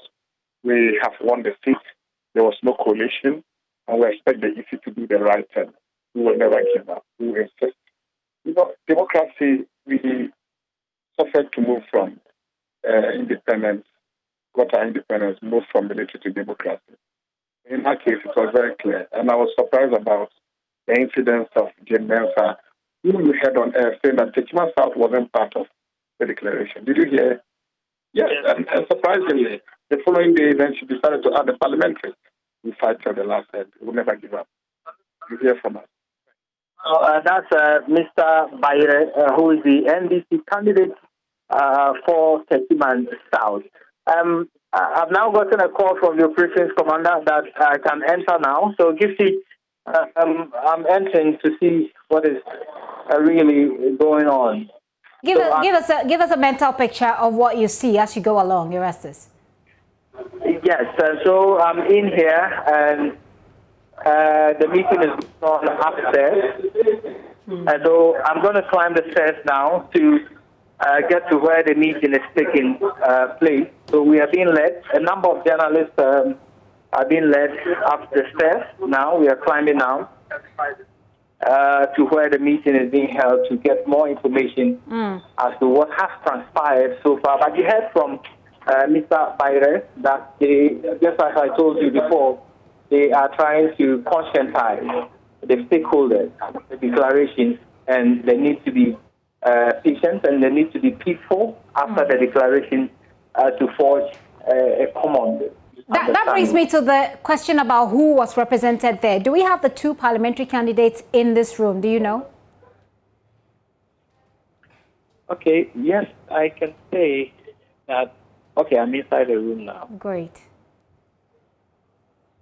We have won the seat. There was no coalition, and we expect the EC to do the right thing. We will never give up. We will insist. You know, democracy, we suffered to move from independence, got our independence, moved from military to democracy. In that case, it was very clear. And I was surprised about the incidents of Jane Mensah. You heard on air saying that Techiman South wasn't part of the declaration. Did you hear? Yes, and surprisingly, the following day, then she decided to add the parliamentary. We fight till the last end. We'll never give up. You hear from us. That's Mr. Bayre, who is the NDC candidate for Techiman South. I've now gotten a call from the operations commander that I can enter now. So, Gifty, I'm entering to see what is really going on. Give us a mental picture of what you see as you go along, Erastus. Yes, so I'm in here and the meeting is going on upstairs. And so I'm going to climb the stairs now to get to where the meeting is taking place. So we are being led. A number of journalists are being led up the stairs now. We are climbing now to where the meeting is being held to get more information as to what has transpired so far. But you heard from Mr. Bayre that they, just as I told you before, they are trying to conscientize the stakeholders, the declarations, and they need to be patient and they need to be peaceful after the declaration to forge a common. That brings me to the question about who was represented there. Do we have the two parliamentary candidates in this room? Do you know? Okay, yes, I can say that. Okay, I'm inside the room now. Great.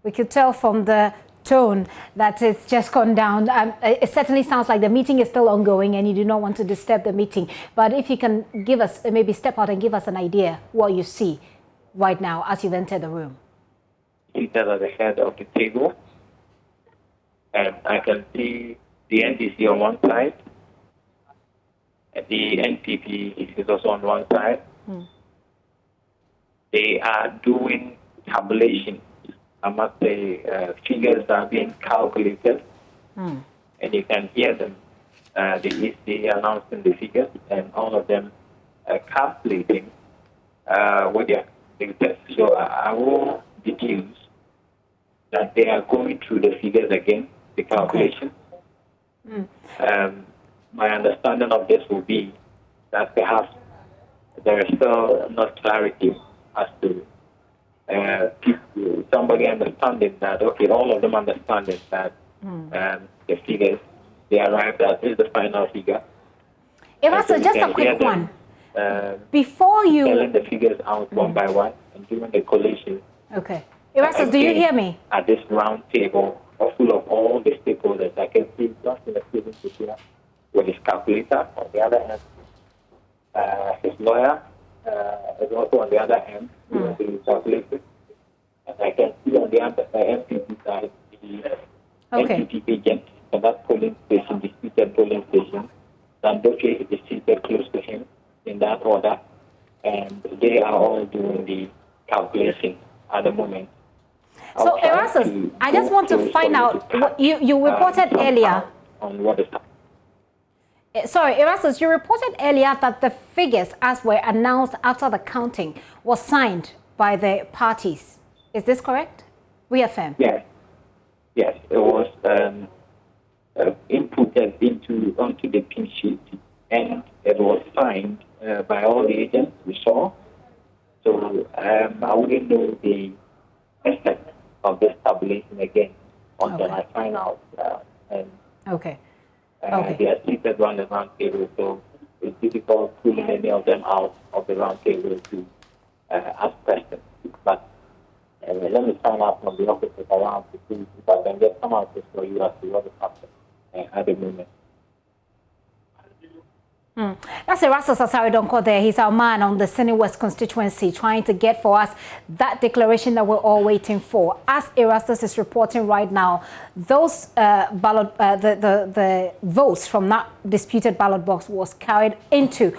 We could tell from the tone that it's just gone down. It certainly sounds like the meeting is still ongoing and you do not want to disturb the meeting. But if you can give us, maybe step out and give us an idea what you see right now as you've entered the room. Seated at the head of the table, and I can see the NDC on one side, and the NPP is also on one side. They are doing tabulation. I must say, figures are being calculated, and you can hear them. They announcing the figures, and all of them calculating with their figures. So I will deduce that they are going through the figures again, the calculation. My understanding of this will be that perhaps there is still not clarity as to somebody understanding that, okay, all of them understanding that the figures they arrived at is the final figure. Erastus, just a quick one. Before you... Telling the figures out one by one and doing the collation. Okay. Erastus, do you hear me? At this round table, full of all the stakeholders, I can see Johnson is here with his calculator. On the other hand, his lawyer is also on the other hand doing the calculation. And I can see on the other MPP side the MPP agent for that polling station, the seated polling station. Dandoche is seated close to him in that order. And they are all doing the calculation at the moment. So, Erastus, I just want to find out, what you reported earlier. On what is happening. Sorry, Erastus, you reported earlier that the figures, as were announced after the counting, was signed by the parties. Is this correct? Reaffirm. Yes. Yes, it was inputted onto the pin sheet, and it was signed by all the agents we saw. So I wouldn't know the effect of this tabulation again until I find out. Okay. They are seated around the round table, so it's difficult pulling any of them out of the round table to ask questions. But let me find out from the officers around to see if I can get some answers for you as to what is happening at the moment. That's Erastus Asare-Donkor there. He's our man on the Sine West constituency, trying to get for us that declaration that we're all waiting for. As Erastus is reporting right now, those the votes from that disputed ballot box were carried into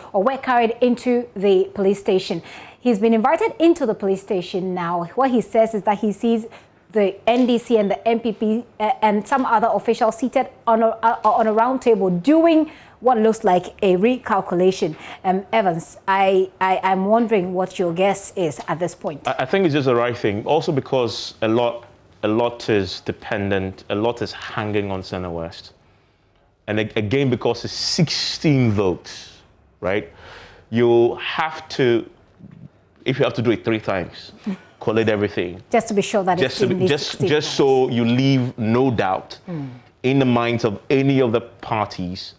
the police station. He's been invited into the police station now. What he says is that he sees the NDC and the MPP and some other officials seated on a round table doing what looks like a recalculation. Evans, I'm wondering what your guess is at this point. I think it's just the right thing. Also because a lot is dependent, a lot is hanging on Sine West. And again, because it's 16 votes, right? You have to, if you have to do it 3 times, collate everything. Just to be sure that just so you leave no doubt in the minds of any of the parties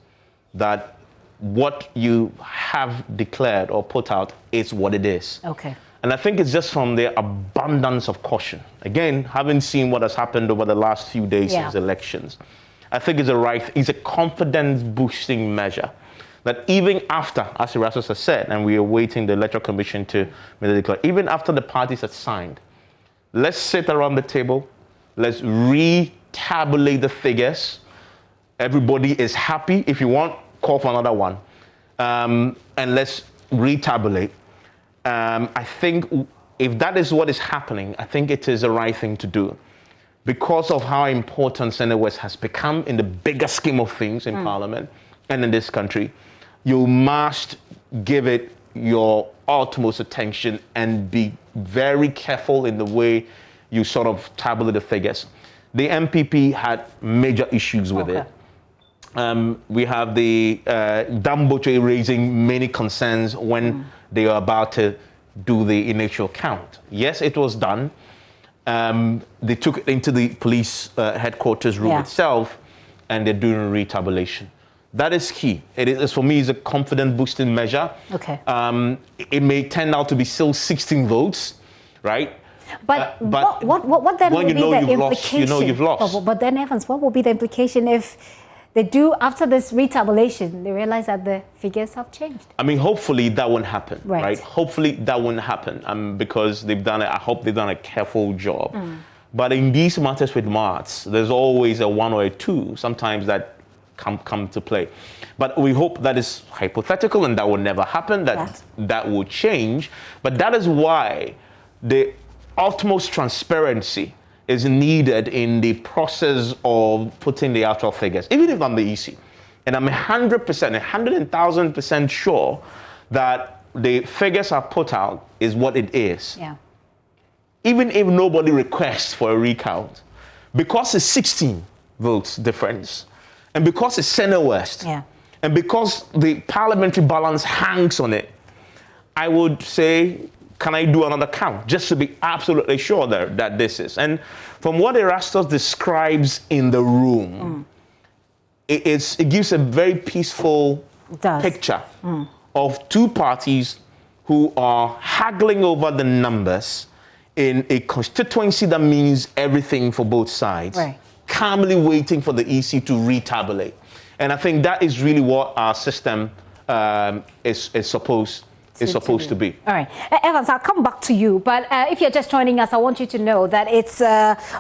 that what you have declared or put out is what it is. Okay. And I think it's just from the abundance of caution. Again, having seen what has happened over the last few days since elections, I think it's a confidence-boosting measure that even after, as Erastus has said, and we are waiting the Electoral Commission to make the declaration, even after the parties had signed, let's sit around the table, let's retabulate the figures. Everybody is happy. If you want, call for another one. And let's retabulate. I think if that is what is happening, I think it is the right thing to do. Because of how important Sine West has become in the bigger scheme of things in Parliament and in this country, you must give it your utmost attention and be very careful in the way you sort of tabulate the figures. The MPP had major issues with it. We have the Dan Botwe raising many concerns when they were about to do the initial count. Yes, it was done. They took it into the police headquarters room itself, and they're doing a retabulation. That is key. It is, for me, is a confidence boosting measure. Okay. It may turn out to be still 16 votes, right? But what then will be the implication? You know you've lost. But then, Evans, what will be the implication if they do, after this retabulation, they realize that the figures have changed? I mean, hopefully that won't happen, right? Hopefully that won't happen because they've done it. I hope they've done a careful job. But in these matters with Marts, there's always a 1 or a 2, sometimes that come to play. But we hope that is hypothetical and that will never happen, that will change. But that is why the utmost transparency is needed in the process of putting the actual figures, even if I'm the EC. And I'm 100%, 100,000% sure that the figures are put out is what it is. Yeah. Even if nobody requests for a recount, because it's 16 votes difference, and because it's Sine West, and because the parliamentary balance hangs on it, I would say, can I do another count? Just to be absolutely sure that this is. And from what Erastus describes in the room, it gives a very peaceful picture of 2 parties who are haggling over the numbers in a constituency that means everything for both sides, calmly waiting for the EC to retabulate. And I think that is really what our system is supposed to be. All right. Evans, I'll come back to you. But if you're just joining us, I want you to know that it's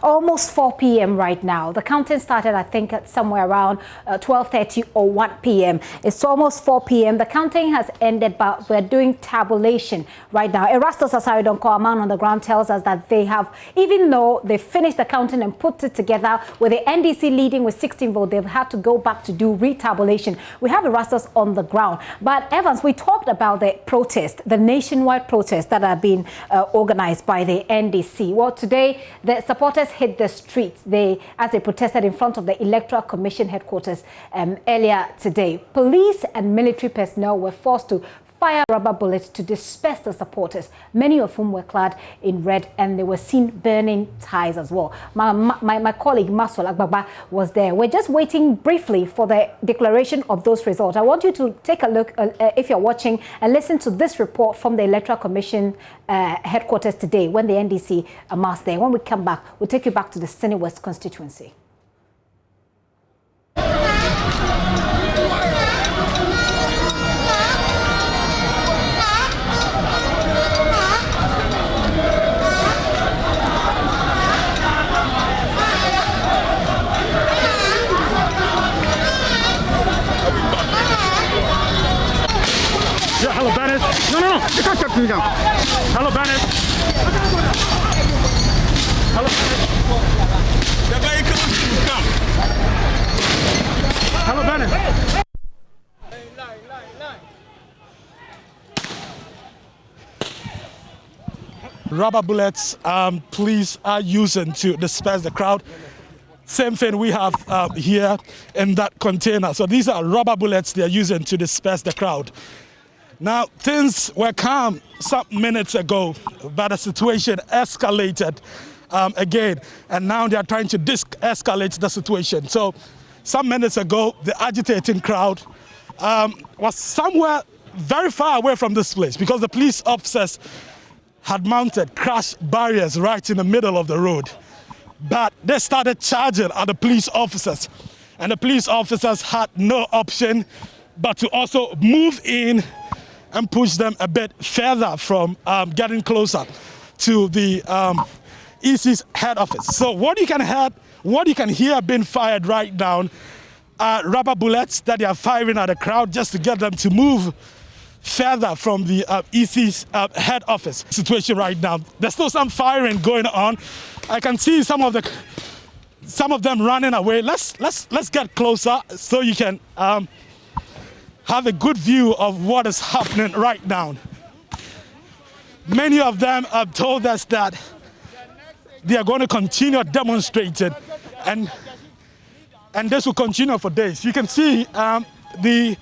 almost 4 p.m. right now. The counting started, I think, at somewhere around 12:30 or 1 p.m. It's almost 4 p.m. The counting has ended, but we're doing tabulation right now. Erastus Asare-Donkor, a man on the ground, tells us that they have, even though they finished the counting and put it together with the NDC leading with 16 votes, they've had to go back to do retabulation. We have Erastus on the ground. But Evans, we talked about the the nationwide protest that have been organized by the NDC. Well, today, the supporters hit the streets as they protested in front of the Electoral Commission headquarters earlier today. Police and military personnel were forced to fire rubber bullets to disperse the supporters, many of whom were clad in red, and they were seen burning ties as well. My colleague Masol Agbagba was there. We're just waiting briefly for the declaration of those results. I want you to take a look, if you're watching, and listen to this report from the Electoral Commission headquarters today when the NDC amassed there. When we come back, we'll take you back to the Sine West constituency. Hello, Bennett. Hello, Bennett. The vehicle come. Hello, Bennett. Rubber bullets police are using to disperse the crowd. Same thing we have here in that container. So these are rubber bullets they're using to disperse the crowd. Now, things were calm some minutes ago, but the situation escalated again, and now they are trying to de-escalate the situation. So some minutes ago, the agitating crowd was somewhere very far away from this place because the police officers had mounted crash barriers right in the middle of the road. But they started charging at the police officers, and the police officers had no option but to also move in and push them a bit further from getting closer to the EC's head office. So what you can hear being fired right now are rubber bullets that they are firing at the crowd just to get them to move further from the EC's head office situation right now. There's still some firing going on. I can see some of them running away. Let's get closer so you can have a good view of what is happening right now. Many of them have told us that they are going to continue demonstrating, and this will continue for days. You can see the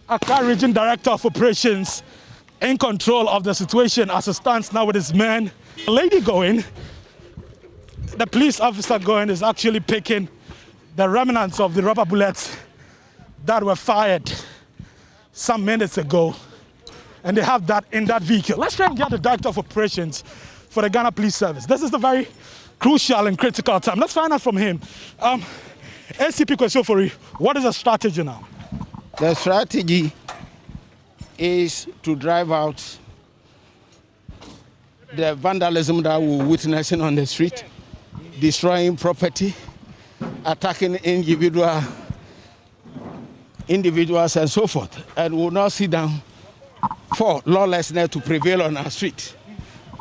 Accra Region Director of Operations in control of the situation as it stands now with his men. The lady going, the police officer going, is actually picking the remnants of the rubber bullets that were fired some minutes ago, and they have that in that vehicle. Let's try and get the Director of Operations for the Ghana Police Service. This is a very crucial and critical time. Let's find out from him. ACP Kwesiofori, what is the strategy now? The strategy is to drive out the vandalism that we're witnessing on the street, destroying property, attacking individuals and so forth, and will not sit down for lawlessness to prevail on our street.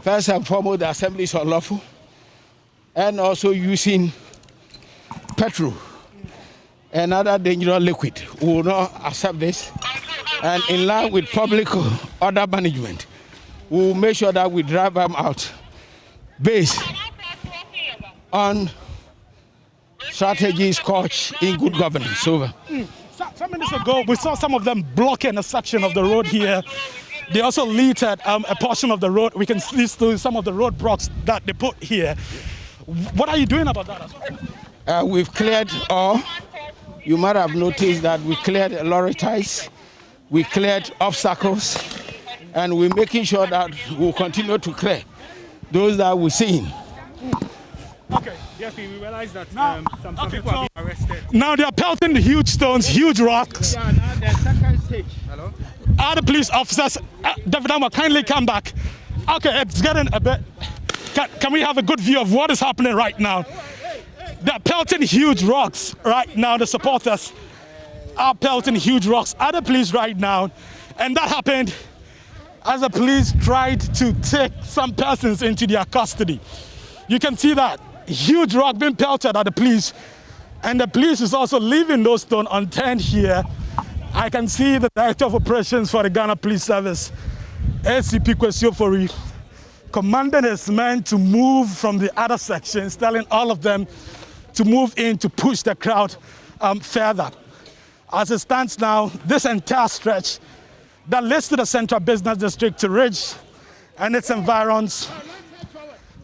First and foremost, the assembly is unlawful, and also using petrol and other dangerous liquid. We will not accept this, and in line with public order management, we will make sure that we drive them out based on strategies coached in good governance. Over. Some minutes ago, we saw some of them blocking a section of the road here. They also littered a portion of the road. We can see still some of the roadblocks that they put here. What are you doing about that? We've cleared all. You might have noticed that we cleared lorry ties, we cleared obstacles, and we're making sure that we'll continue to clear those that we're seeing. Okay, yes, we realize that some people are being arrested. Now they are pelting the huge stones, huge rocks. Yeah, now the second stage. Hello? Are the police officers, David Amma, kindly come back. Okay, it's getting a bit. Can we have a good view of what is happening right now? They're pelting huge rocks right now. The supporters are pelting huge rocks at the police right now. And that happened as the police tried to take some persons into their custody. You can see that huge rock being pelted at the police. And the police is also leaving those stones unturned here. I can see the Director of Operations for the Ghana Police Service, ACP Kwesiofori, commanding his men to move from the other sections, telling all of them to move in to push the crowd further. As it stands now, this entire stretch that leads to the Central Business District to Ridge and its environs,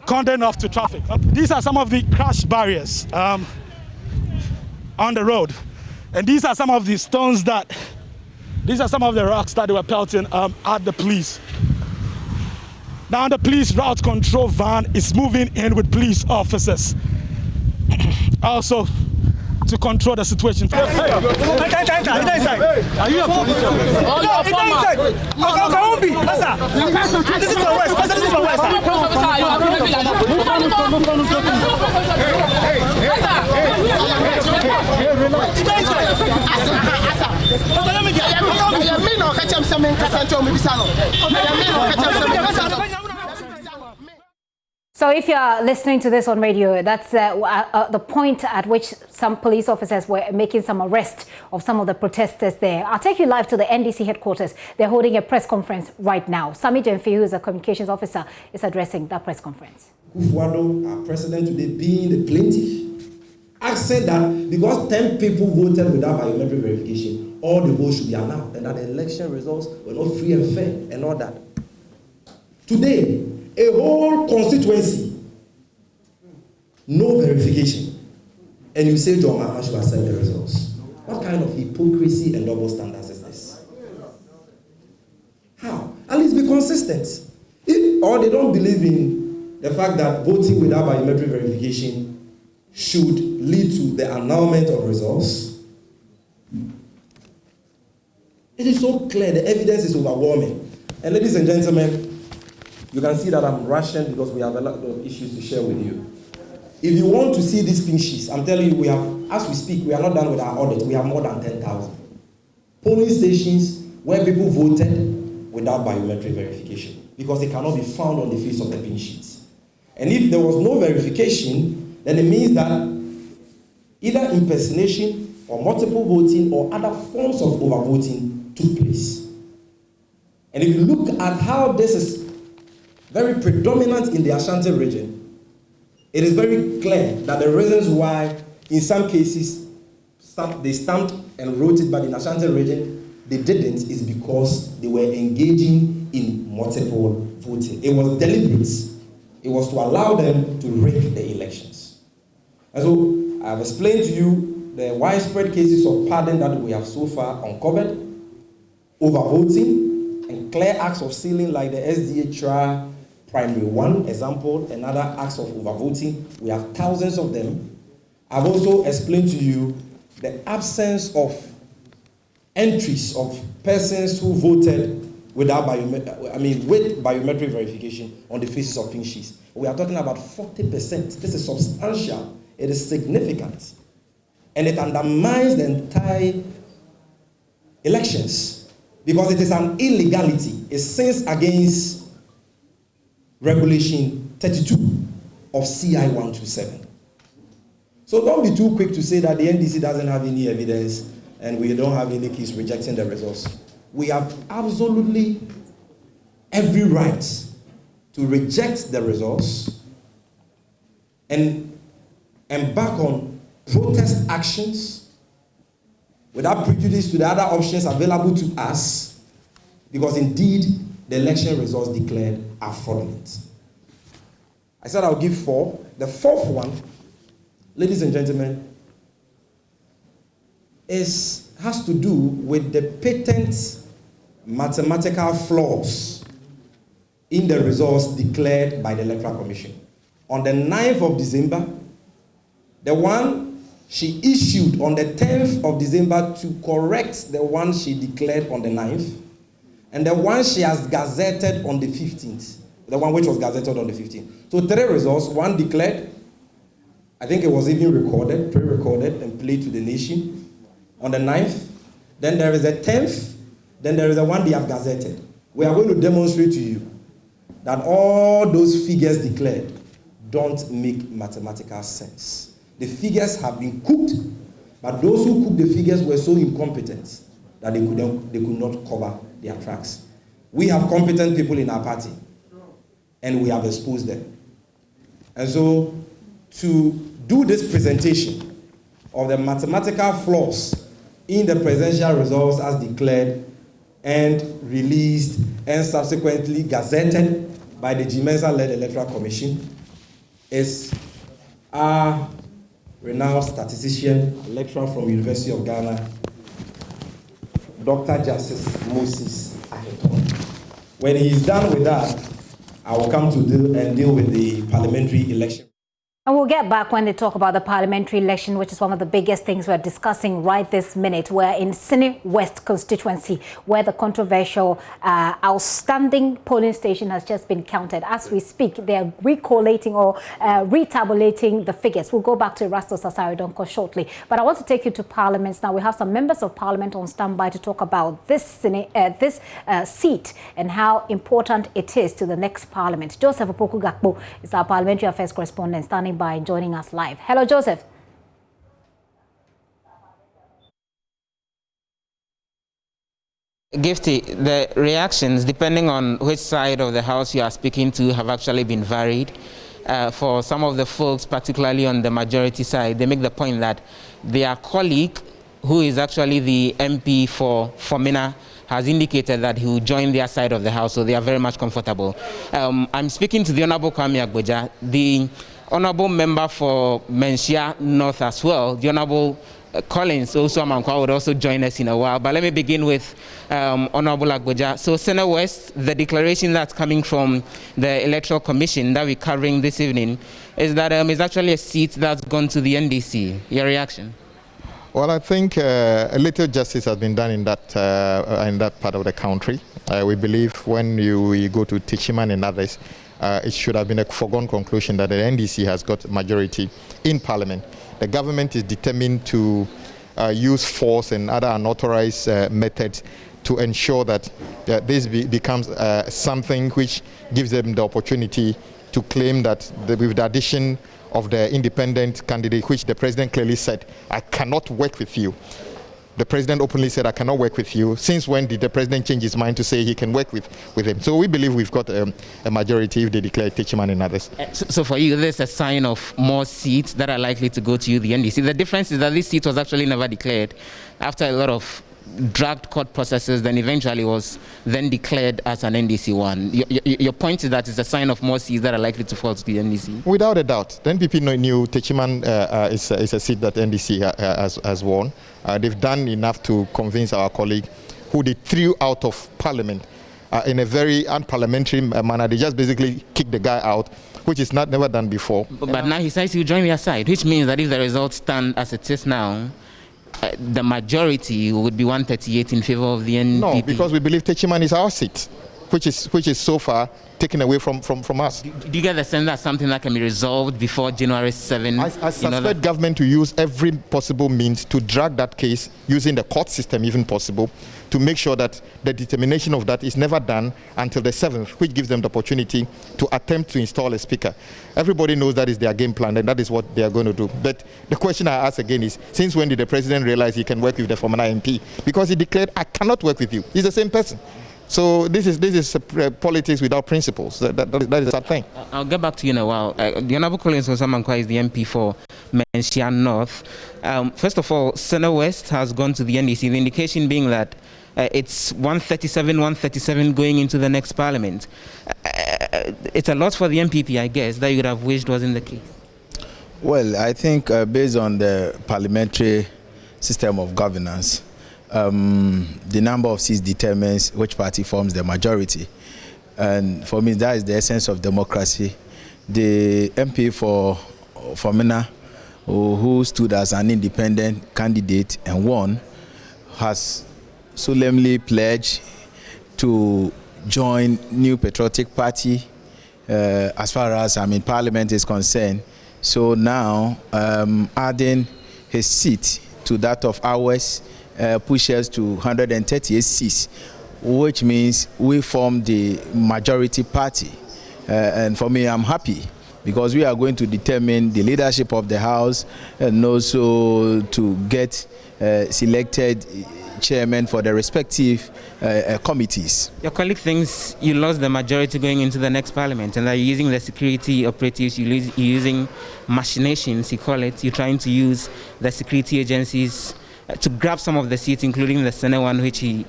cordoned off to traffic. These are some of the crash barriers on the road. And these are some of the stones these are some of the rocks that they were pelting at the police. Now the police route control van is moving in with police officers. Also to control the situation. Are you a police officer? This is the West. This is the West. Hey, So if you're listening to this on radio, that's the point at which some police officers were making some arrest of some of the protesters there. I'll take you live to the NDC headquarters. They're holding a press conference right now. Sami Jemfi, who is a communications officer, is addressing that press conference. Kufuor, our president today, being the plaintiff, I said that because 10 people voted without biometric verification, all the votes should be allowed, and that the election results were not free and fair, and all that. Today, a whole constituency, no verification, and you say John Mahama should accept the results. What kind of hypocrisy and double standards is this? How? At least be consistent. Or they don't believe in the fact that voting without biometric verification should lead to the annulment of results. It is so clear, the evidence is overwhelming. And ladies and gentlemen, you can see that I'm rushing because we have a lot of issues to share with you. If you want to see these pink sheets, I'm telling you, we have, as we speak, we are not done with our audit. We have more than 10,000 polling stations where people voted without biometric verification because they cannot be found on the face of the pink sheets. And if there was no verification, then it means that either impersonation or multiple voting or other forms of overvoting took place. And if you look at how this is very predominant in the Ashanti region, it is very clear that the reasons why, in some cases, they stamped and wrote it, but in Ashanti region, they didn't, is because they were engaging in multiple voting. It was deliberate. It was to allow them to rig the elections. And so, I have explained to you the widespread cases of pardon that we have so far uncovered, overvoting, and clear acts of stealing like the SDA trial Primary 1 example, and other acts of overvoting. We have thousands of them. I've also explained to you the absence of entries of persons who voted without with biometric verification on the faces of pink sheets. We are talking about 40%. This is substantial. It is significant. And it undermines the entire elections because it is an illegality. It sins against Regulation 32 of CI 127. So don't be too quick to say that the NDC doesn't have any evidence and we don't have any case rejecting the results. We have absolutely every right to reject the results and embark on protest actions without prejudice to the other options available to us, because indeed the election results declared are fraudulent. I said I'll give 4. The 4th one, ladies and gentlemen, has to do with the patent mathematical flaws in the results declared by the Electoral Commission. On the 9th of December, the one she issued on the 10th of December to correct the one she declared on the 9th, and the one she has gazetted on the 15th, the one which was gazetted on the 15th. So 3 results, one declared, I think it was even recorded, pre-recorded and played to the nation on the 9th. Then there is a 10th, then there is the one they have gazetted. We are going to demonstrate to you that all those figures declared don't make mathematical sense. The figures have been cooked, but those who cooked the figures were so incompetent that they could not cover their tracks. We have competent people in our party, and we have exposed them. And so, to do this presentation of the mathematical flaws in the presidential results as declared and released and subsequently gazetted by the Jimensa-led Electoral Commission is our renowned statistician, lecturer from University of Ghana, Dr. Justice Moses Aheton. When he is done with that, I will come to deal with the parliamentary election. And we'll get back when they talk about the parliamentary election, which is one of the biggest things we're discussing right this minute. We're in Sine West constituency, where the controversial outstanding polling station has just been counted. As we speak, they're recollating or retabulating the figures. We'll go back to Erastus Asaridonko shortly. But I want to take you to parliaments now. We have some members of parliament on standby to talk about this seat and how important it is to the next parliament. Joseph Opoku Gakpo is our parliamentary affairs correspondent standing by and joining us live. Hello, Joseph. Gifty, the reactions, depending on which side of the house you are speaking to, have actually been varied. For some of the folks, particularly on the majority side, they make the point that their colleague, who is actually the MP for Mina, has indicated that he will join their side of the house, so they are very much comfortable. I'm speaking to the Honorable Kwame Agboja, the Honorable Member for Menchia North as well. The Honorable Collins also would also join us in a while. But let me begin with Honorable Agboja. So Sine West, the declaration that's coming from the Electoral Commission that we're covering this evening is that it's actually a seat that's gone to the NDC. Your reaction? Well, I think a little justice has been done in that part of the country. We believe when you go to Techiman and others, it should have been a foregone conclusion that the NDC has got majority in Parliament. The government is determined to use force and other unauthorized methods to ensure that this becomes something which gives them the opportunity to claim that with the addition of the independent candidate, which the president clearly said, I cannot work with you. The president openly said, I cannot work with you. Since when did the president change his mind to say he can work with him? So we believe we've got a majority if they declare Techiman and others. So for you, there's a sign of more seats that are likely to go to you, the NDC. The difference is that this seat was actually never declared. After a lot of dragged court processes, then eventually was then declared as an NDC one. Your point is that it's a sign of more seats that are likely to fall to the NDC? Without a doubt. The NPP knew Techiman is a seat that NDC has won. They've done enough to convince our colleague who they threw out of Parliament in a very unparliamentary manner. They just basically kicked the guy out, which is never done before. But now he says he'll join their side, which means that if the results stand as it is now, the majority would be 138 in favor of the NPP. No, because we believe Techiman is our seat, which is so far taken away from us. Do you get the sense that something that can be resolved before January 7? I suspect government to use every possible means to drag that case, using the court system even possible, to make sure that the determination of that is never done until the 7th, which gives them the opportunity to attempt to install a speaker. Everybody knows that is their game plan, and that is what they are going to do. But the question I ask again is, since when did the president realize he can work with the former MP? Because he declared, I cannot work with you. He's the same person. So this is politics without principles. That is a sad thing. I'll get back to you in a while. The Honorable Collins Osamankwa is the MP for Menchia North. First of all, Sine West has gone to the NDC, the indication being that it's 137 going into the next parliament. It's a lot for the MPP, I guess, that you would have wished wasn't the case. Well, I think based on the parliamentary system of governance, the number of seats determines which party forms the majority. And for me, that is the essence of democracy. The MP for Mina, who stood as an independent candidate and won, has solemnly pledged to join New Patriotic Party as far as Parliament is concerned. So now adding his seat to that of ours pushes to 138 seats, which means we form the majority party. And for me, I'm happy because we are going to determine the leadership of the House and also to get selected chairman for the respective committees. Your colleague thinks you lost the majority going into the next parliament and that you're using the security operatives, you're using machinations, you call it. You're trying to use the security agencies to grab some of the seats, including the Senate one, which he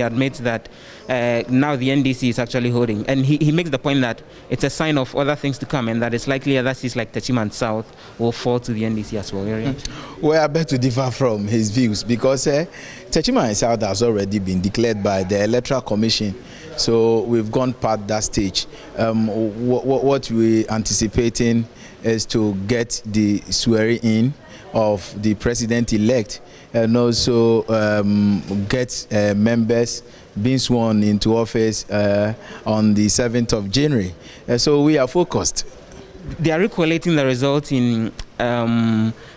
admits that now the NDC is actually holding. And he makes the point that it's a sign of other things to come and that it's likely other seats like Techiman South will fall to the NDC as well. Well, I beg to differ from his views because Techiman South has already been declared by the Electoral Commission. So we've gone past that stage. What we're anticipating is to get the swearing in of the president-elect and also get members being sworn into office on the 7th of January. So we are focused. They are recollating the results in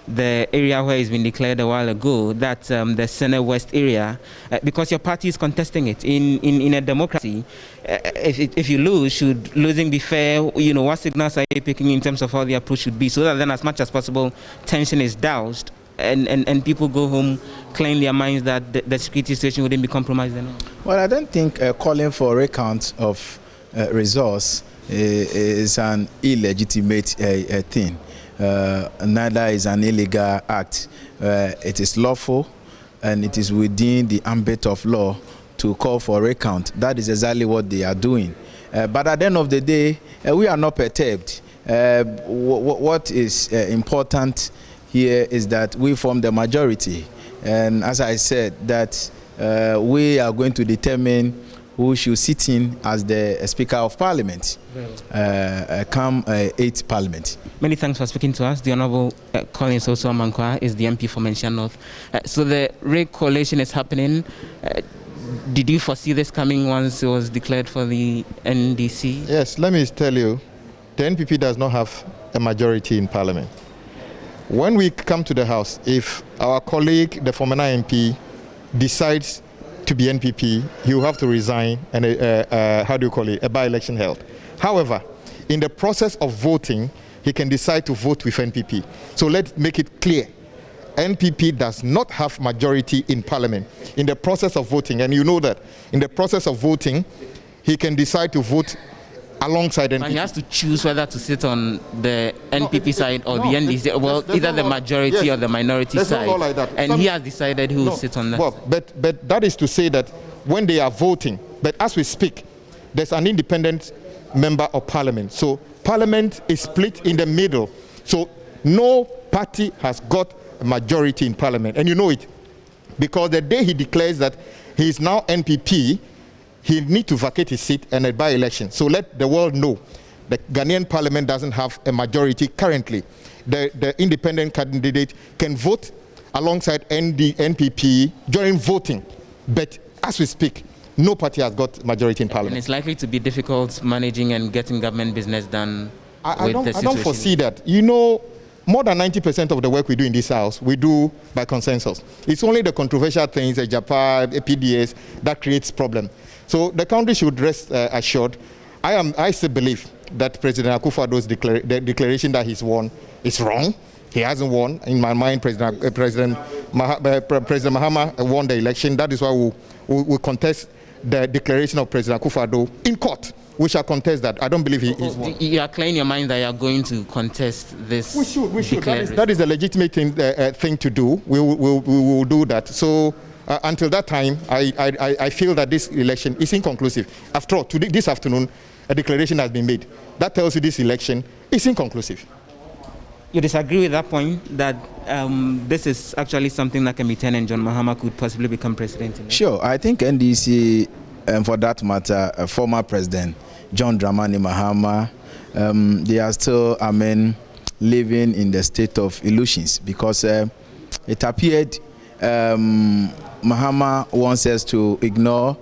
the area where it's been declared a while ago, that's the Senate West area, because your party is contesting it. In a democracy, if you lose, should losing be fair? You know, what signals are you picking in terms of how the approach should be, so that then as much as possible tension is doused and people go home clearing their minds that the security situation wouldn't be compromised at all? Well, I don't think calling for a recount of results is an illegitimate thing. Neither is an illegal act. It is lawful and it is within the ambit of law to call for a recount. That is exactly what they are doing. But at the end of the day, we are not perturbed. What is important here is that we form the majority. And as I said, that we are going to determine who should sit in as the Speaker of Parliament, come 8th Parliament. Many thanks for speaking to us. The Honourable Collins Osu Amankwa is the MP for Menchia North. So the recollation is happening. Did you foresee this coming once it was declared for the NDC? Yes, let me tell you, the NPP does not have a majority in Parliament. When we come to the House, if our colleague, the former MP, decides to be NPP, he will have to resign and a by-election held. However, in the process of voting, he can decide to vote with NPP. So let's make it clear. NPP does not have majority in Parliament. In the process of voting, and you know that, in the process of voting, he can decide to vote alongside NPP. But he has to choose whether to sit on the NPP side or the NDC. Well, either the majority or the minority side. Not like that. And he has decided who will sit on that. Well, but that is to say that when they are voting, but as we speak, there's an independent member of Parliament. So Parliament is split in the middle. So no party has got a majority in Parliament. And you know it. Because the day he declares that he is now NPP, he needs to vacate his seat and a by-election. So let the world know the Ghanaian Parliament doesn't have a majority currently. The independent candidate can vote alongside NPP during voting. But as we speak, no party has got majority in Parliament. And it's likely to be difficult managing and getting government business done I don't foresee that. You know, more than 90% of the work we do in this House, we do by consensus. It's only the controversial things, the Japan, PDS, that creates problem. So the country should rest assured. I still believe that President Akufo-Addo's declaration that he's won is wrong. He hasn't won. In my mind, President Mahama won the election. That is why we'll contest the declaration of President Akufo-Addo in court. We shall contest that. I don't believe he is won. You are clear in your mind that you are going to contest this. We should. That is a legitimate thing to do. We will do that. So until that time, I feel that this election is inconclusive. After all, today, this afternoon, a declaration has been made. That tells you this election is inconclusive. You disagree with that point, that this is actually something that can be turned and John Mahama could possibly become president? Sure. I think NDC, and for that matter, former President John Dramani Mahama, they are still, living in the state of illusions, because it appeared Mahama wants us to ignore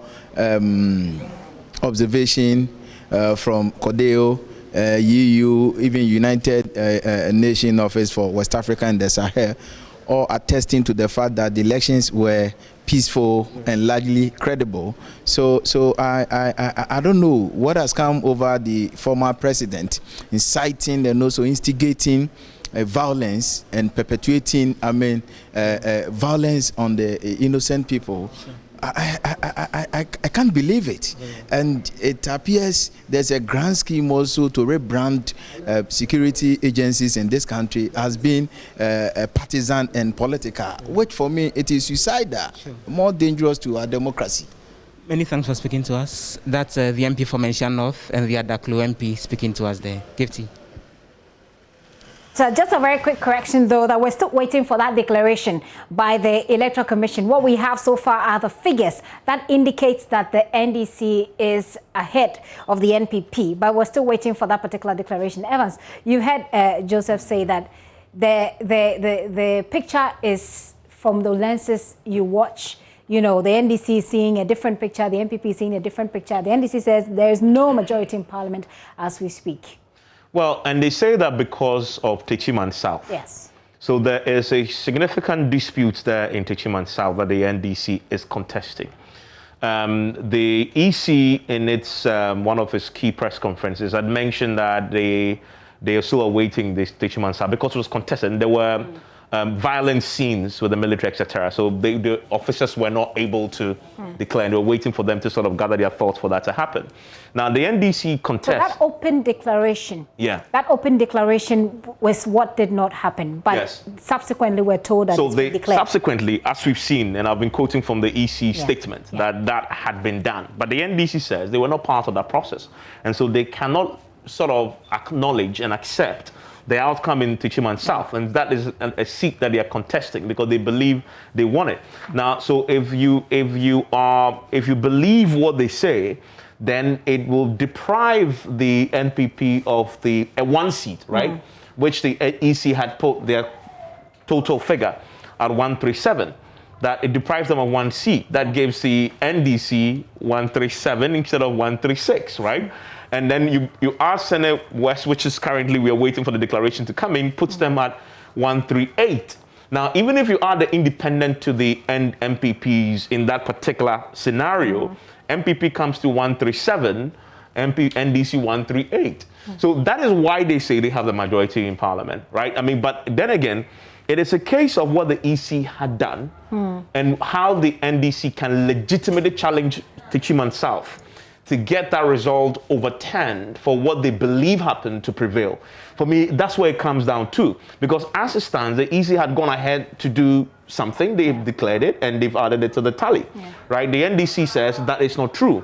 observation from CODEO, EU, even United Nations Office for West Africa and the Sahel, all attesting to the fact that the elections were peaceful and largely credible. So I don't know what has come over the former president, inciting and also instigating violence and perpetuating, violence on the innocent people. Sure. I can't believe it. And it appears there's a grand scheme also to rebrand security agencies in this country as being partisan and political, which for me it is suicidal, more dangerous to our democracy. Many thanks for speaking to us. That's the MP for Menchia North and the Adaklu MP speaking to us there. Gifty. just a very quick correction, though, that we're still waiting for that declaration by the Electoral Commission. What we have so far are the figures that indicates that the NDC is ahead of the NPP, but we're still waiting for that particular declaration. Evans, you heard Joseph say that the picture is from the lenses you watch. You know, the NDC is seeing a different picture, the NPP is seeing a different picture. The NDC says there is no majority in Parliament as we speak. Well, and they say that because of Techiman South. Yes. So there is a significant dispute there in Techiman South that the NDC is contesting. The EC, in its one of its key press conferences, had mentioned that they are still awaiting this Techiman South because it was contested. And there were violent scenes with the military, etc. So the officers were not able to declare, and they were waiting for them to sort of gather their thoughts for that to happen. Now, the NDC contests. So that open declaration, that open declaration was what did not happen, but subsequently we're told that it's been declared. Subsequently, as we've seen, and I've been quoting from the EC statement, that had been done. But the NDC says they were not part of that process. And so they cannot sort of acknowledge and accept the outcome in Techiman South, and that is a seat that they are contesting because they believe they won it. Now, so if you believe what they say, then it will deprive the NPP of the one seat, right? Which the EC had put their total figure at 137. That it deprives them of one seat. That gives the NDC 137 instead of 136, right? And then you ask Senate West, which is currently, we are waiting for the declaration to come in, puts them at 138. Now, even if you add the independent to the MPPs in that particular scenario, MPP comes to 137, NDC 138. So that is why they say they have the majority in Parliament, right? I mean, but then again, it is a case of what the EC had done and how the NDC can legitimately challenge Techiman South to get that result overturned for what they believe happened to prevail. For me, that's where it comes down to. Because as it stands, the EC had gone ahead to do something, they've declared it, and they've added it to the tally, right? The NDC says that is not true.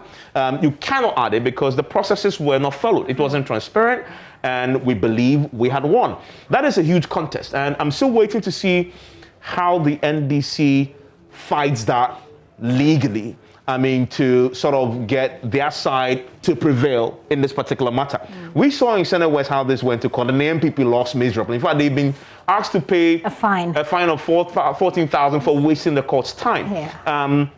You cannot add it because the processes were not followed. It wasn't transparent, and we believe we had won. That is a huge contest, and I'm still waiting to see how the NDC fights that legally. I mean, to sort of get their side to prevail in this particular matter. We saw in Senate West how this went to court, and the MPP lost miserably. In fact, they've been asked to pay a fine of 14,000 for wasting the court's time.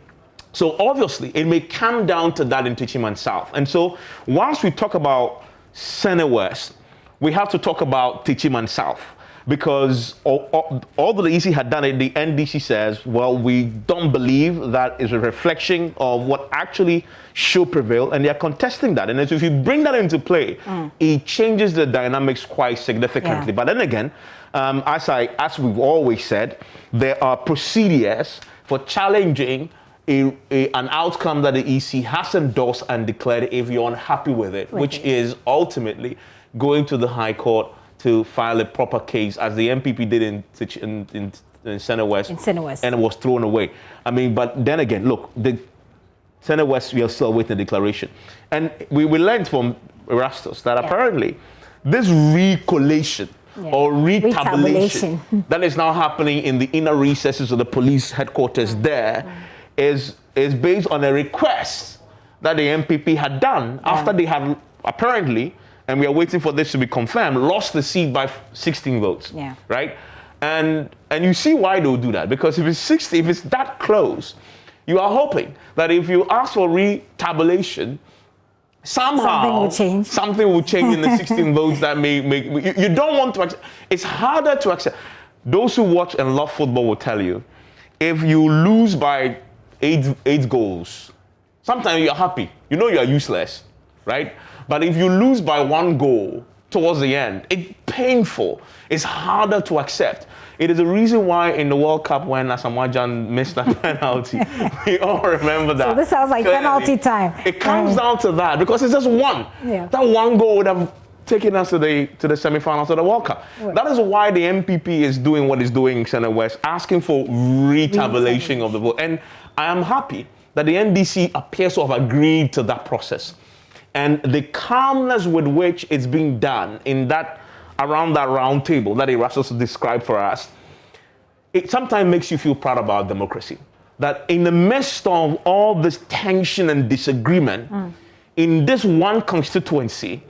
So obviously, it may come down to that in Techiman South. And so once we talk about Senate West, we have to talk about Techiman South. Because although the EC had done it, the NDC says, well, we don't believe that is a reflection of what actually should prevail, and they're contesting that. And so if you bring that into play, it changes the dynamics quite significantly. But then again, as we've always said, there are procedures for challenging an outcome that the EC has endorsed and declared if you're unhappy with it, which is ultimately going to the High Court to file a proper case, as the MPP did in Senate West. And it was thrown away. I mean, but then again, look, the Senate West, we are still waiting the declaration. And we learned from Erastus that apparently this recollation or retabulation that is now happening in the inner recesses of the police headquarters there is based on a request that the MPP had done after they had apparently, and we are waiting for this to be confirmed, lost the seat by 16 votes, right? And you see why they'll do that, because if it's 60, if it's that close, you are hoping that if you ask for retabulation, somehow something will change in the 16 votes that may make, you don't want to accept. It's harder to accept. Those who watch and love football will tell you, if you lose by eight goals, sometimes you're happy. You know you're useless, right? But if you lose by one goal towards the end, it's painful. It's harder to accept. It is the reason why in the World Cup when Asamoah missed that penalty, we all remember that. So this sounds like penalty time. It comes down to that because it's just one. That one goal would have taken us to the semi-finals of the World Cup. That is why the MPP is doing what it's doing in Senate West, asking for retabulation of the vote. And I am happy that the NDC appears to have agreed to that process. And the calmness with which it's being done in that around that round table that Erastus described for us, it sometimes makes you feel proud about democracy. That in the midst of all this tension and disagreement, in this one constituency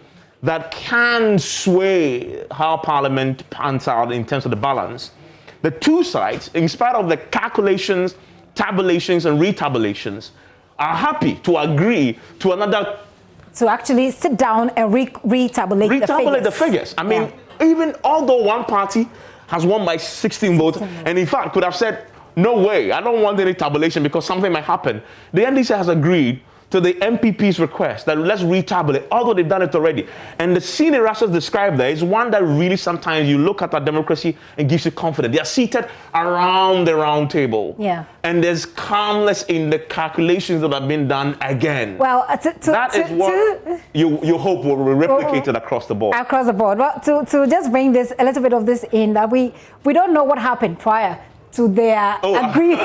that can sway how Parliament pans out in terms of the balance, the two sides, in spite of the calculations, tabulations, and retabulations, are happy to agree to another. To actually sit down and retabulate the figures. I mean, even although one party has won by 16 votes, and in fact could have said, no way, I don't want any tabulation because something might happen. The NDC has agreed to the MPP's request that let's retabulate, although they've done it already. And the scene Erastus described there is one that really sometimes you look at our democracy and gives you confidence. They are seated around the round table. Yeah. And there's calmness in the calculations that have been done again. Well, that is what you hope will be replicated across the board. Across the board. Well, to just bring this, a little bit of this in, that we don't know what happened prior to their agreement.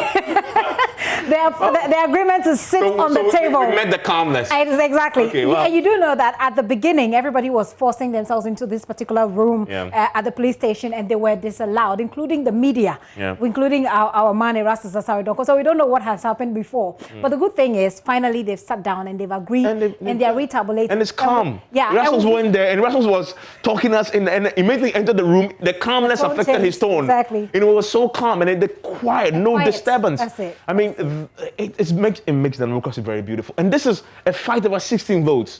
their agreement to sit on the table. We met the calmness. Exactly. Okay, well. You do know that at the beginning, everybody was forcing themselves into this particular room at the police station, and they were disallowed, including the media, including our man Erastus Asaridoko. So we don't know what has happened before. But the good thing is, finally, they've sat down and they've agreed, and they are retabulating. And it's calm. Erastus went there, and Erastus was talking to us, and immediately entered the room. The calmness affected his tone. Exactly. It was so calm, and the quiet, no disturbance. That's it. I mean, it makes democracy very beautiful. And this is a fight over 16 votes,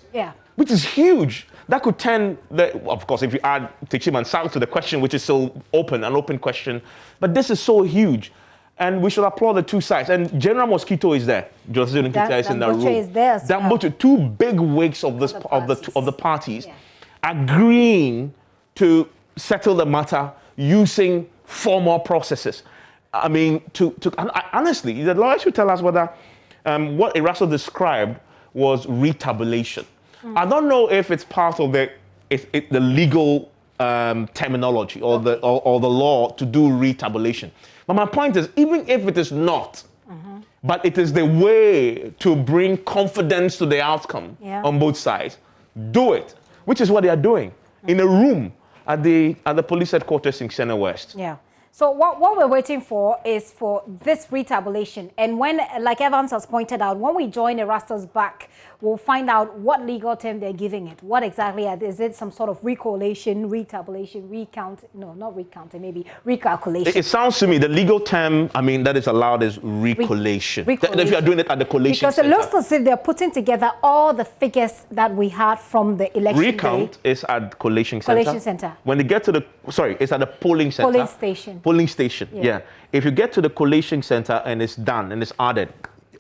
which is huge. That could turn, of course, if you add Techiman South to the question, which is so an open question. But this is so huge. And we should applaud the two sides. And General Mosquito is there. Jocelyn Kitia is in that room. Is there as well. Two big wigs of the parties agreeing to settle the matter using formal processes. I mean, honestly, the lawyers should tell us whether what Erastus described was retabulation. I don't know if it's part of the legal terminology or the law to do retabulation. But my point is, even if it is not, but it is the way to bring confidence to the outcome on both sides, do it, which is what they are doing in a room at the police headquarters in Sene West. Yeah. So what we're waiting for is for this retabulation. And when, like Evans has pointed out, when we join Erastus back, we'll find out what legal term they're giving it. What exactly is it? Some sort of recolation, retabulation, recount? No, not recounting, maybe recalculation. It sounds to me, the legal term, I mean, that is allowed is recollation. If you are doing it at the collation Because it looks as if they're putting together all the figures that we had from the election Recount is at collation center. Collation center. When they get to the, it's at the polling center. Polling station. Polling station, yeah. If you get to the collation center and it's done and it's added,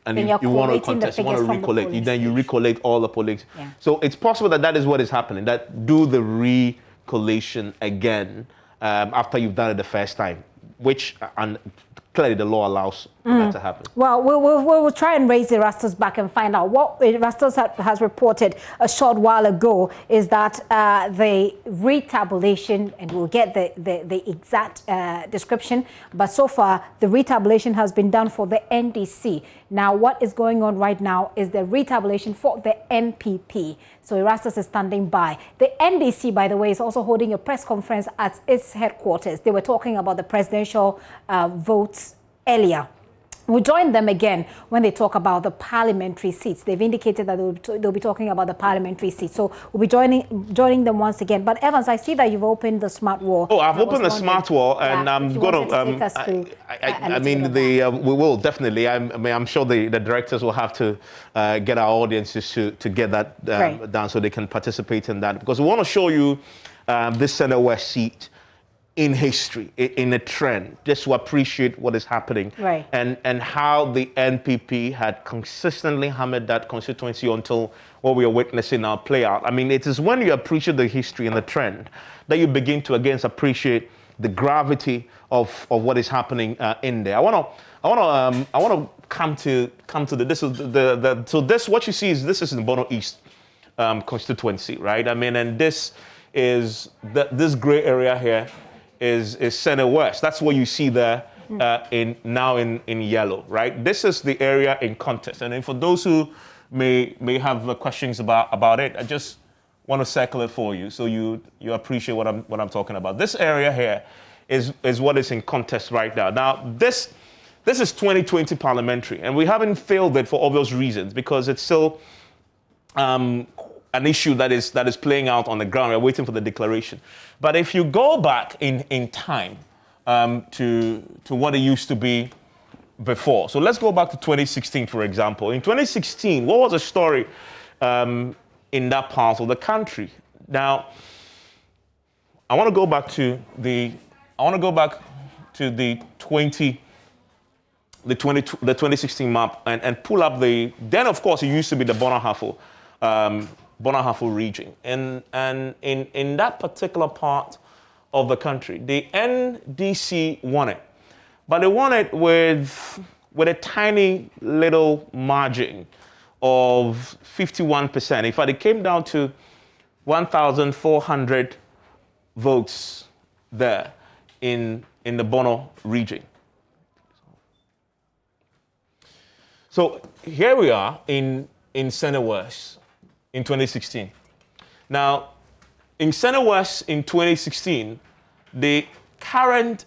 and you want to contest, you want to recollect, then you recollect all the pollings. Yeah. So it's possible that is what is happening, that do the recollation again after you've done it the first time, which clearly the law allows that to happen. Well, we'll try and raise Erastus back and find out. What Erastus has reported a short while ago is that the retabulation, and we'll get the exact description, but so far the retabulation has been done for the NDC. Now, what is going on right now is the retabulation for the MPP. So Erastus is standing by. The NDC, by the way, is also holding a press conference at its headquarters. They were talking about the presidential votes earlier. We'll join them again when they talk about the parliamentary seats. They've indicated that they'll be talking about the parliamentary seats. So we'll be joining them once again. But Evans, I see that you've opened the smart wall. Oh, I've opened the smart wall, and I'm going to. I mean, we will definitely. I'm sure the directors will have to get our audiences to get that down so they can participate in that, because we want to show you this Sene West seat in history, in a trend, just to appreciate what is happening, and how the NPP had consistently hammered that constituency until what we are witnessing now play out. I mean, it is when you appreciate the history and the trend that you begin to again appreciate the gravity of what is happening in there. I want to come to this is so this what you see is this is in Bono East constituency, right? I mean, and this is this gray area here is Sene West. That's what you see there in yellow, right? This is the area in contest. And then for those who may have questions about it, I just want to circle it for you so you appreciate what I'm talking about. This area here is what is in contest right now. Now, this is 2020 parliamentary, and we haven't failed it for obvious reasons because it's still an issue that is playing out on the ground. We're waiting for the declaration. But if you go back in time to what it used to be before. So let's go back to 2016, for example. In 2016, what was the story in that part of the country? Now, I want to go back to the 2016 map and pull up then of course it used to be the Bonahafo region. And in that particular part of the country, the NDC won it. But they won it with a tiny little margin of 51%. In fact, it came down to 1,400 votes there in the Bono region. So here we are in Senate West in 2016. Now, in Senate West in 2016, the current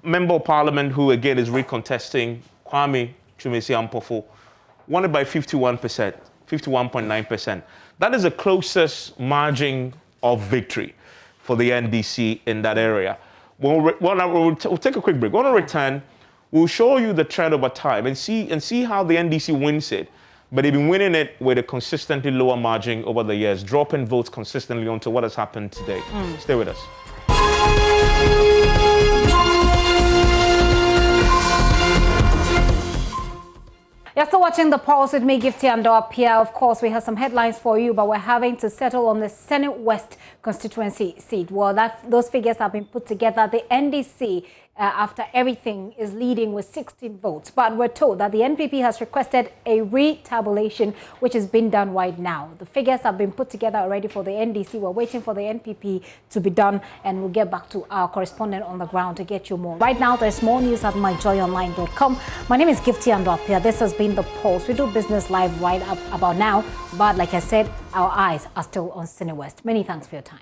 Member of Parliament, who again is recontesting, Kwame Twumasi-Ampofo, won it by 51%, 51.9%. That is the closest margin of victory for the NDC in that area. We'll take a quick break. When we return, we'll show you the trend over time and see how the NDC wins it. But they've been winning it with a consistently lower margin over the years, dropping votes consistently onto what has happened today. Stay with us. You're still watching The Pulse with me, Gifty Ando-Apia. Of course, we have some headlines for you, but we're having to settle on the Senate West constituency seat. Well, those figures have been put together. The NDC, after everything, is leading with 16 votes. But we're told that the NPP has requested a retabulation, which is being done right now. The figures have been put together already for the NDC. We're waiting for the NPP to be done, and we'll get back to our correspondent on the ground to get you more. Right now, there's more news at myjoyonline.com. My name is Gifty Ando-Apia. This has been The Pulse. We do business live right up about now, but like I said, our eyes are still on Senate West. Many thanks for your time.